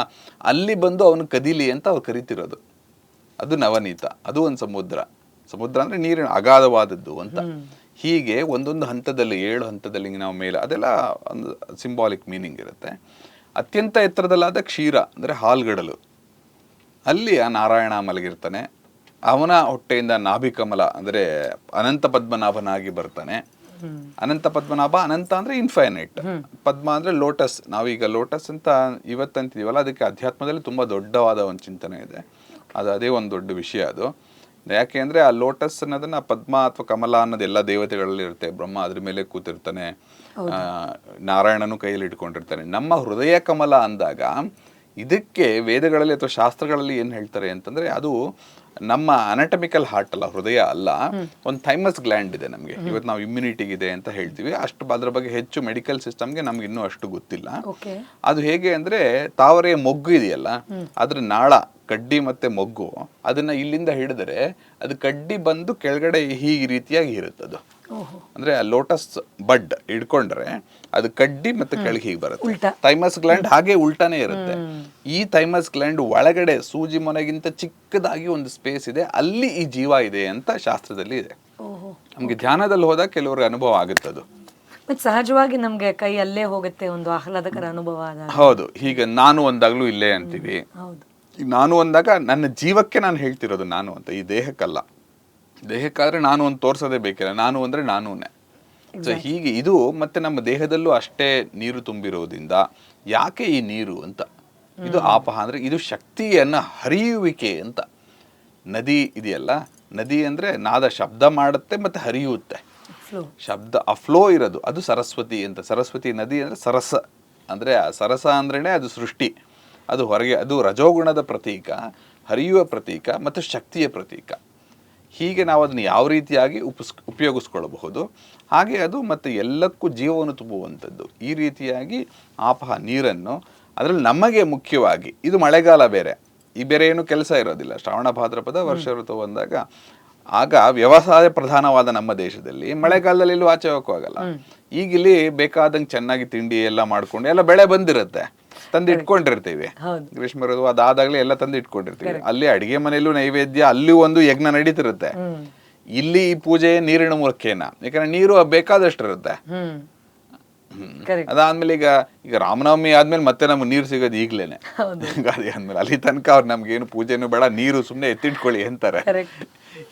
ಅಲ್ಲಿ ಬಂದು ಅವನು ಕದೀಲಿ ಅಂತ ಅವ್ರು ಕರಿತಿರೋದು. ಅದು ನವನೀತ, ಅದು ಒಂದು ಸಮುದ್ರ. ಸಮುದ್ರ ಅಂದರೆ ನೀರಿನ ಅಗಾಧವಾದದ್ದು ಅಂತ. ಹೀಗೆ ಒಂದೊಂದು ಹಂತದಲ್ಲಿ 7 ಹಂತದಲ್ಲಿ ನಾವು ಮೇಲೆ, ಅದೆಲ್ಲ ಒಂದು ಸಿಂಬಾಲಿಕ್ ಮೀನಿಂಗ್ ಇರುತ್ತೆ. ಅತ್ಯಂತ ಎತ್ತರದಲ್ಲಾದ ಕ್ಷೀರ ಅಂದರೆ ಹಾಲ್ಗಡಲು, ಅಲ್ಲಿ ಆ ನಾರಾಯಣ ಮಲಗಿರ್ತಾನೆ. ಅವನ ಹೊಟ್ಟೆಯಿಂದ ನಾಭಿಕಮಲ ಅಂದರೆ ಅನಂತ ಪದ್ಮನಾಭನಾಗಿ ಬರ್ತಾನೆ. ಅನಂತ ಪದ್ಮನಾಭ, ಅನಂತ ಅಂದರೆ ಇನ್ಫೈನೈಟ್, ಪದ್ಮ ಅಂದರೆ ಲೋಟಸ್. ನಾವೀಗ ಲೋಟಸ್ ಅಂತ ಇವತ್ತಂತಿದೀವಲ್ಲ, ಅದಕ್ಕೆ ಅಧ್ಯಾತ್ಮದಲ್ಲಿ ತುಂಬ ದೊಡ್ಡವಾದ ಒಂದು ಚಿಂತನೆ ಇದೆ. ಅದೇ ಒಂದು ದೊಡ್ಡ ವಿಷಯ ಅದು. ಯಾಕೆ ಅಂದರೆ ಆ ಲೋಟಸ್ ಅನ್ನೋದನ್ನ ಪದ್ಮ ಅಥವಾ ಕಮಲ ಅನ್ನೋದು ಎಲ್ಲ ದೇವತೆಗಳಲ್ಲಿ ಇರುತ್ತೆ. ಬ್ರಹ್ಮ ಅದ್ರ ಮೇಲೆ ಕೂತಿರ್ತಾನೆ, ನಾರಾಯಣನು ಕೈಯಲ್ಲಿ ಇಟ್ಕೊಂಡಿರ್ತಾನೆ. ನಮ್ಮ ಹೃದಯ ಕಮಲ ಅಂದಾಗ ಇದಕ್ಕೆ ವೇದಗಳಲ್ಲಿ ಅಥವಾ ಶಾಸ್ತ್ರಗಳಲ್ಲಿ ಏನು ಹೇಳ್ತಾರೆ ಅಂತಂದರೆ, ಅದು ನಮ್ಮ ಅನಾಟಮಿಕಲ್ ಹಾರ್ಟ್ ಅಲ್ಲ, ಹೃದಯ ಅಲ್ಲ, ಒಂದು ಥೈಮಸ್ ಗ್ಲ್ಯಾಂಡ್ ಇದೆ ನಮಗೆ. ಇವತ್ತು ನಾವು ಇಮ್ಯುನಿಟಿಗಿದೆ ಅಂತ ಹೇಳ್ತೀವಿ, ಅಷ್ಟು ಅದ್ರ ಬಗ್ಗೆ ಹೆಚ್ಚು ಮೆಡಿಕಲ್ ಸಿಸ್ಟಮ್ಗೆ ನಮ್ಗೆ ಇನ್ನೂ ಅಷ್ಟು ಗೊತ್ತಿಲ್ಲ. ಅದು ಹೇಗೆ ಅಂದರೆ, ತಾವರೆಯ ಮೊಗ್ಗು ಇದೆಯಲ್ಲ, ಅದ್ರ ನಾಳ, ಕಡ್ಡಿ ಮತ್ತೆ ಮೊಗ್ಗು, ಅದನ್ನ ಇಲ್ಲಿಂದ ಹಿಡಿದರೆ ಅದು ಕಡ್ಡಿ ಬಂದು ಕೆಳಗಡೆ ಹೀಗೆ ರೀತಿಯಾಗಿ ಇರುತ್ತದು. ಅಂದ್ರೆ ಆ ಲೋಟಸ್ ಬಡ್ ಹಿಡ್ಕೊಂಡ್ರೆ ಅದು ಕಡ್ಡಿ ಮತ್ತೆ ಕೆಳಗೆ ಹೀಗೆ ಬರುತ್ತೆ. ಥೈಮಸ್ ಗ್ಲ್ಯಾಂಡ್ ಹಾಗೆ ಉಲ್ಟಾನೇ ಇರುತ್ತೆ. ಈ ಥೈಮಸ್ ಗ್ಲ್ಯಾಂಡ್ ಒಳಗಡೆ ಸೂಜಿ ಮೊನೆಗಿಂತ ಚಿಕ್ಕದಾಗಿ ಒಂದು ಸ್ಪೇಸ್ ಇದೆ, ಅಲ್ಲಿ ಈ ಜೀವ ಇದೆ ಅಂತ ಶಾಸ್ತ್ರದಲ್ಲಿ ಇದೆ. ನಮ್ಗೆ ಧ್ಯಾನದಲ್ಲಿ ಹೋದಾಗ ಕೆಲವ್ರಿಗೆ ಅನುಭವ ಆಗುತ್ತೆ ಅದು. ಸಹಜವಾಗಿ ನಮ್ಗೆ ಕೈ ಅಲ್ಲೇ ಹೋಗುತ್ತೆ, ಒಂದು ಆಹ್ಲಾದಕರ ಅನುಭವ. ಹೌದು, ಹೀಗೆ ನಾನು ಒಂದಾಗ್ಲೂ ಇಲ್ಲೇ ಅಂತೀವಿ. ನಾನು ಅಂದಾಗ ನನ್ನ ಜೀವಕ್ಕೆ ನಾನು ಹೇಳ್ತಿರೋದು ನಾನು ಅಂತ, ಈ ದೇಹಕ್ಕಲ್ಲ. ದೇಹಕ್ಕಾದ್ರೆ ನಾನು ಒಂದು ತೋರ್ಸೋದೇ ಬೇಕಿಲ್ಲ, ನಾನು ಅಂದ್ರೆ ನಾನೂನೇ. ಸೊ ಹೀಗೆ ಇದು ಮತ್ತೆ ನಮ್ಮ ದೇಹದಲ್ಲೂ ಅಷ್ಟೇ ನೀರು ತುಂಬಿರೋದ್ರಿಂದ, ಯಾಕೆ ಈ ನೀರು ಅಂತ, ಇದು ಆಪಹ ಅಂದ್ರೆ ಇದು ಶಕ್ತಿಯನ್ನ ಹರಿಯುವಿಕೆ ಅಂತ. ನದಿ ಇದೆಯಲ್ಲ, ನದಿ ಅಂದ್ರೆ ನಾದ ಶಬ್ದ ಮಾಡುತ್ತೆ ಮತ್ತೆ ಹರಿಯುತ್ತೆ, ಶಬ್ದ ಫ್ಲೋ ಇರೋದು, ಅದು ಸರಸ್ವತಿ ಅಂತ. ಸರಸ್ವತಿ ನದಿ ಅಂದ್ರೆ ಸರಸ, ಅಂದ್ರೆ ಆ ಸರಸ ಅಂದ್ರೇನೆ ಅದು ಸೃಷ್ಟಿ. ಅದು ಹೊರಗೆ, ಅದು ರಜೋಗುಣದ ಪ್ರತೀಕ, ಹರಿಯುವ ಪ್ರತೀಕ ಮತ್ತು ಶಕ್ತಿಯ ಪ್ರತೀಕ. ಹೀಗೆ ನಾವು ಅದನ್ನು ಯಾವ ರೀತಿಯಾಗಿ ಉಪಯೋಗಿಸ್ಕೊಳ್ಬಹುದು, ಹಾಗೆ ಅದು ಮತ್ತು ಎಲ್ಲಕ್ಕೂ ಜೀವವನ್ನು ತುಂಬುವಂಥದ್ದು. ಈ ರೀತಿಯಾಗಿ ಆಪಹ ನೀರನ್ನು, ಅದರಲ್ಲಿ ನಮಗೆ ಮುಖ್ಯವಾಗಿ ಇದು ಮಳೆಗಾಲ ಬೇರೆ, ಈ ಬೇರೆ ಏನು ಕೆಲಸ ಇರೋದಿಲ್ಲ. ಶ್ರಾವಣ ಭಾದ್ರಪದ ವರ್ಷ ಋತು ಬಂದಾಗ, ಆಗ ವ್ಯವಸಾಯ ಪ್ರಧಾನವಾದ ನಮ್ಮ ದೇಶದಲ್ಲಿ ಮಳೆಗಾಲದಲ್ಲಿ ಎಲ್ಲೂ ಆಚೆ ಹೋಗೋಕ್ಕಾಗಲ್ಲ. ಈಗ ಇಲ್ಲಿ ಬೇಕಾದಂಗೆ ಚೆನ್ನಾಗಿ ತಿಂಡಿ ಎಲ್ಲ ಮಾಡ್ಕೊಂಡು ಎಲ್ಲ ಬೆಳೆ ಬಂದಿರುತ್ತೆ, ತಂದು ಇಟ್ಕೊಂಡಿರ್ತೀವಿ. ಗ್ರೀಷ್ಮ ಋತು ಅದಾದಾಗ್ಲೇ ಎಲ್ಲ ತಂದು ಇಟ್ಕೊಂಡಿರ್ತೀವಿ. ಅಲ್ಲಿ ಅಡಿಗೆ ಮನೆಯಲ್ಲೂ ನೈವೇದ್ಯ, ಅಲ್ಲಿ ಒಂದು ಯಜ್ಞ ನಡೀತಿರುತ್ತೆ. ಇಲ್ಲಿ ಈ ಪೂಜೆ ನೀರಿನ ಮೂಲಕೇನ, ಯಾಕಂದ್ರೆ ನೀರು ಬೇಕಾದಷ್ಟು ಇರುತ್ತೆ. ಅದಾದ್ಮೇಲೆ ಈಗ ರಾಮನವಮಿ ಆದ್ಮೇಲೆ ಮತ್ತೆ ನಮ್ಗೆ ನೀರು ಸಿಗೋದು ಈಗ್ಲೇನೆ, ಗಾದಿ ಆದ್ಮೇಲೆ. ಅಲ್ಲಿ ತನಕ ಅವ್ರು ನಮ್ಗೇನು ಪೂಜೆನೂ ಬೇಡ, ನೀರು ಸುಮ್ಮನೆ ಎತ್ತಿಟ್ಕೊಳ್ಳಿ ಅಂತಾರೆ.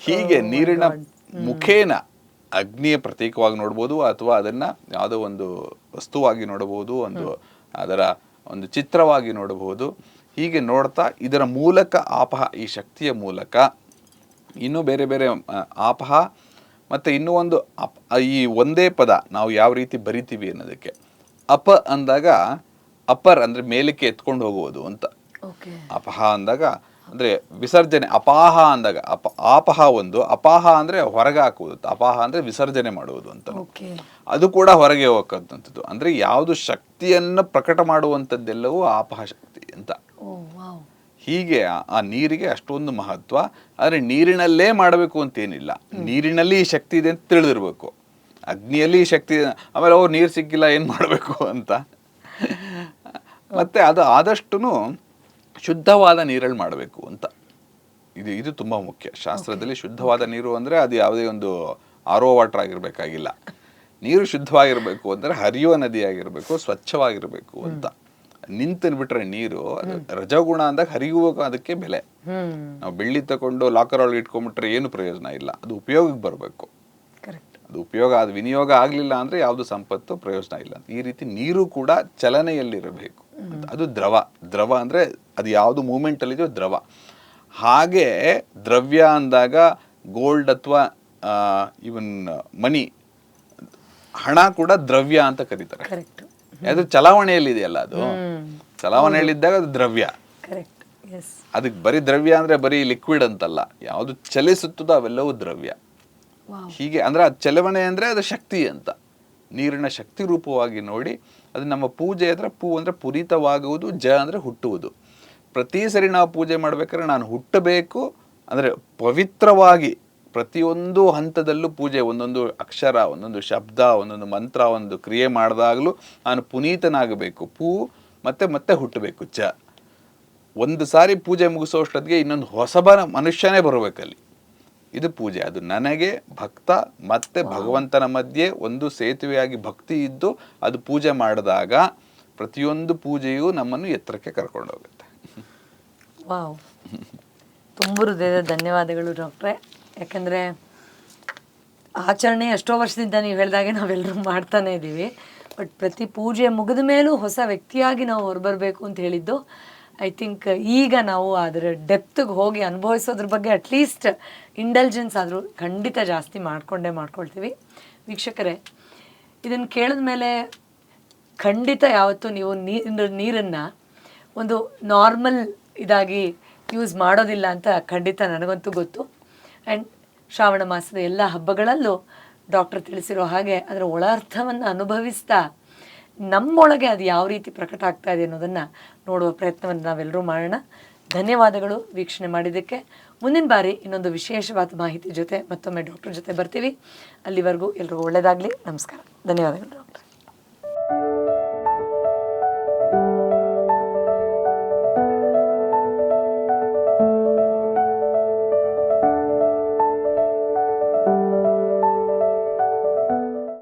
ಹೀಗೆ ನೀರಿನ ಮುಖೇನ ಅಗ್ನಿಯ ಪ್ರತೀಕವಾಗಿ ನೋಡ್ಬೋದು, ಅಥವಾ ಅದನ್ನ ಯಾವುದೋ ಒಂದು ವಸ್ತುವಾಗಿ ನೋಡಬಹುದು, ಅದರ ಒಂದು ಚಿತ್ರವಾಗಿ ನೋಡಬಹುದು. ಹೀಗೆ ನೋಡ್ತಾ ಇದರ ಮೂಲಕ ಆಪಹ, ಈ ಶಕ್ತಿಯ ಮೂಲಕ ಇನ್ನೂ ಬೇರೆ ಬೇರೆ ಆಪಹ. ಮತ್ತು ಇನ್ನೂ ಒಂದು ಈ ಒಂದೇ ಪದ ನಾವು ಯಾವ ರೀತಿ ಬರಿತೀವಿ ಅನ್ನೋದಕ್ಕೆ, ಅಪ ಅಂದಾಗ ಅಪರ್ ಅಂದರೆ ಮೇಲಕ್ಕೆ ಎತ್ಕೊಂಡು ಹೋಗುವುದು ಅಂತ. ಅಪಹ ಅಂದಾಗ ಅಂದರೆ ವಿಸರ್ಜನೆ. ಅಪಾಹ ಅಂದಾಗ ಆಪಹ ಒಂದು, ಅಪಾಹ ಅಂದರೆ ಹೊರಗೆ ಹಾಕುವುದು, ಅಪಾಹ ಅಂದರೆ ವಿಸರ್ಜನೆ ಮಾಡುವುದು ಅಂತ. ಅದು ಕೂಡ ಹೊರಗೆ ಹೋಗಕ್ಕಂಥದ್ದು. ಅಂದರೆ ಯಾವುದು ಶಕ್ತಿಯನ್ನು ಪ್ರಕಟ ಮಾಡುವಂಥದ್ದೆಲ್ಲವೂ ಆಪಹ ಶಕ್ತಿ ಅಂತ. ಹೀಗೆ ಆ ನೀರಿಗೆ ಅಷ್ಟೊಂದು ಮಹತ್ವ. ಆದರೆ ನೀರಿನಲ್ಲೇ ಮಾಡಬೇಕು ಅಂತೇನಿಲ್ಲ, ನೀರಿನಲ್ಲಿ ಈ ಶಕ್ತಿ ಇದೆ ಅಂತ ತಿಳಿದಿರ್ಬೇಕು. ಅಗ್ನಿಯಲ್ಲಿ ಈ ಶಕ್ತಿ ಇದೆ, ಆಮೇಲೆ ನೀರು ಸಿಕ್ಕಿಲ್ಲ ಏನು ಮಾಡಬೇಕು ಅಂತ. ಮತ್ತೆ ಅದು ಆದಷ್ಟು ಶುದ್ಧವಾದ ನೀರಲ್ಲಿ ಮಾಡಬೇಕು ಅಂತ. ಇದು ತುಂಬ ಮುಖ್ಯ ಶಾಸ್ತ್ರದಲ್ಲಿ. ಶುದ್ಧವಾದ ನೀರು ಅಂದರೆ ಅದು ಯಾವುದೇ ಒಂದು RO ವಾಟರ್ ಆಗಿರಬೇಕಾಗಿಲ್ಲ. ನೀರು ಶುದ್ಧವಾಗಿರಬೇಕು ಅಂದರೆ ಹರಿಯುವ ನದಿ ಆಗಿರಬೇಕು, ಸ್ವಚ್ಛವಾಗಿರಬೇಕು ಅಂತ. ನಿಂತನ್ಬಿಟ್ರೆ ನೀರು, ರಜಗುಣ ಅಂದಾಗ ಹರಿಯುವ ಅದಕ್ಕೆ ಬೆಲೆ. ನಾವು ಬೆಳ್ಳಿ ತಗೊಂಡು ಲಾಕರ್ ಒಳಗೆ ಇಟ್ಕೊಂಡ್ಬಿಟ್ರೆ ಏನು ಪ್ರಯೋಜನ ಇಲ್ಲ, ಅದು ಉಪಯೋಗಕ್ಕೆ ಬರಬೇಕು. ಅದು ಉಪಯೋಗ, ಅದು ವಿನಿಯೋಗ ಆಗಲಿಲ್ಲ ಅಂದರೆ ಯಾವುದು ಸಂಪತ್ತು ಪ್ರಯೋಜನ ಇಲ್ಲ. ಈ ರೀತಿ ನೀರು ಕೂಡ ಚಲನೆಯಲ್ಲಿರಬೇಕು. ಅದು ದ್ರವ ಅಂದರೆ ಅದು ಯಾವುದು ಮೂಮೆಂಟಲ್ಲಿದೆಯೋ ದ್ರವ. ಹಾಗೆ ದ್ರವ್ಯ ಅಂದಾಗ ಗೋಲ್ಡ್ ಅಥವಾ ಇವನ್ ಮನಿ, ಹಣ ಕೂಡ ದ್ರವ್ಯ ಅಂತ ಕರೀತಾರೆ. ಅದು ಚಲಾವಣೆಯಲ್ಲಿ ಇದೆಯಲ್ಲ ಅದು. ಚಲಾವಣೆ ಹೇಳಿದ್ದಾಗ ಅದು ದ್ರವ್ಯ. Correct, yes. ಅದಕ್ಕೆ ಬರೀ ದ್ರವ್ಯ ಅಂದ್ರೆ ಬರೀ ಲಿಕ್ವಿಡ್ ಅಂತಲ್ಲ, ಯಾವುದು ಚಲಿಸುತ್ತದೋ ಅವೆಲ್ಲವೂ ದ್ರವ್ಯ. ಹೀಗೆ ಅಂದ್ರೆ ಅದು ಚಲವಣೆ ಅಂದ್ರೆ ಅದು ಶಕ್ತಿ ಅಂತ, ನೀರಿನ ಶಕ್ತಿ ರೂಪವಾಗಿ ನೋಡಿ ಅದು ನಮ್ಮ ಪೂಜೆ ಅಂದ್ರೆ ಪೂ ಅಂದ್ರೆ ಪುನೀತವಾಗುವುದು, ಅಂದ್ರೆ ಹುಟ್ಟುವುದು. ಪ್ರತಿ ಸರಿ ನಾವು ಪೂಜೆ ಮಾಡ್ಬೇಕಾದ್ರೆ ನಾನು ಹುಟ್ಟಬೇಕು ಅಂದ್ರೆ ಪವಿತ್ರವಾಗಿ ಪ್ರತಿಯೊಂದು ಹಂತದಲ್ಲೂ ಪೂಜೆ, ಒಂದೊಂದು ಅಕ್ಷರ, ಒಂದೊಂದು ಶಬ್ದ, ಒಂದೊಂದು ಮಂತ್ರ, ಒಂದು ಕ್ರಿಯೆ ಮಾಡಿದಾಗಲೂ ನಾನು ಪುನೀತನಾಗಬೇಕು. ಪೂ ಮತ್ತೆ ಮತ್ತೆ ಹುಟ್ಟಬೇಕು. ಒಂದು ಸಾರಿ ಪೂಜೆ ಮುಗಿಸೋಷ್ಟೊತ್ತಿಗೆ ಇನ್ನೊಂದು ಹೊಸಬ ಮನುಷ್ಯನೇ ಬರಬೇಕಲ್ಲಿ. ಇದು ಪೂಜೆ. ಅದು ನನಗೆ ಭಕ್ತ ಮತ್ತೆ ಭಗವಂತನ ಮಧ್ಯೆ ಒಂದು ಸೇತುವೆಯಾಗಿ ಭಕ್ತಿ ಇದ್ದು ಅದು ಪೂಜೆ ಮಾಡಿದಾಗ ಪ್ರತಿಯೊಂದು ಪೂಜೆಯೂ ನಮ್ಮನ್ನು ಎತ್ತರಕ್ಕೆ ಕರ್ಕೊಂಡು ಹೋಗುತ್ತೆ. ವಾವ್, ತುಂಬ ಹೃದಯದ ಧನ್ಯವಾದಗಳು ಡಾಕ್ಟ್ರೆ. ಯಾಕಂದರೆ ಆಚರಣೆ ಎಷ್ಟೋ ವರ್ಷದಿಂದ ನೀವು ಹೇಳಿದಾಗೆ ನಾವೆಲ್ಲರೂ ಮಾಡ್ತಾನೆ ಇದ್ದೀವಿ. ಬಟ್ ಪ್ರತಿ ಪೂಜೆ ಮುಗಿದ ಮೇಲೂ ಹೊಸ ವ್ಯಕ್ತಿಯಾಗಿ ನಾವು ಹೊರಬರಬೇಕು ಅಂತ ಹೇಳಿದ್ದು, ಐ ಥಿಂಕ್ ಈಗ ನಾವು ಅದರ ಡೆಪ್ತಿಗೆ ಹೋಗಿ ಅನುಭವಿಸೋದ್ರ ಬಗ್ಗೆ ಅಟ್ಲೀಸ್ಟ್ ಇಂಟೆಲಿಜೆನ್ಸ್ ಆದರೂ ಖಂಡಿತ ಜಾಸ್ತಿ ಮಾಡ್ಕೊಳ್ತೀವಿ. ವೀಕ್ಷಕರೇ, ಇದನ್ನು ಕೇಳಿದ ಮೇಲೆ ಖಂಡಿತ ಯಾವತ್ತೂ ನೀವು ನೀರನ್ನು ಒಂದು ನಾರ್ಮಲ್ ಇದಾಗಿ ಯೂಸ್ ಮಾಡೋದಿಲ್ಲ ಅಂತ ಖಂಡಿತ ನನಗಂತೂ ಗೊತ್ತು. ಆ್ಯಂಡ್ ಶ್ರಾವಣ ಮಾಸದ ಎಲ್ಲ ಹಬ್ಬಗಳಲ್ಲೂ ಡಾಕ್ಟರ್ ತಿಳಿಸಿರೋ ಹಾಗೆ ಅದರ ಒಳ ಅರ್ಥವನ್ನು ಅನುಭವಿಸ್ತಾ ನಮ್ಮೊಳಗೆ ಅದು ಯಾವ ರೀತಿ ಪ್ರಕಟ ಆಗ್ತಾ ಇದೆ ಅನ್ನೋದನ್ನು ನೋಡುವ ಪ್ರಯತ್ನವನ್ನು ನಾವೆಲ್ಲರೂ ಮಾಡೋಣ. ಧನ್ಯವಾದಗಳು ವೀಕ್ಷಣೆ ಮಾಡಿದ್ದಕ್ಕೆ. ಮುಂದಿನ ಬಾರಿ ಇನ್ನೊಂದು ವಿಶೇಷವಾದ ಮಾಹಿತಿ ಜೊತೆ ಮತ್ತೊಮ್ಮೆ ಡಾಕ್ಟರ್ ಜೊತೆ ಬರ್ತೀವಿ. ಅಲ್ಲಿವರೆಗೂ ಎಲ್ರಿಗೂ ಒಳ್ಳೆಯದಾಗಲಿ. ನಮಸ್ಕಾರ. ಧನ್ಯವಾದಗಳು ಡಾಕ್ಟರ್.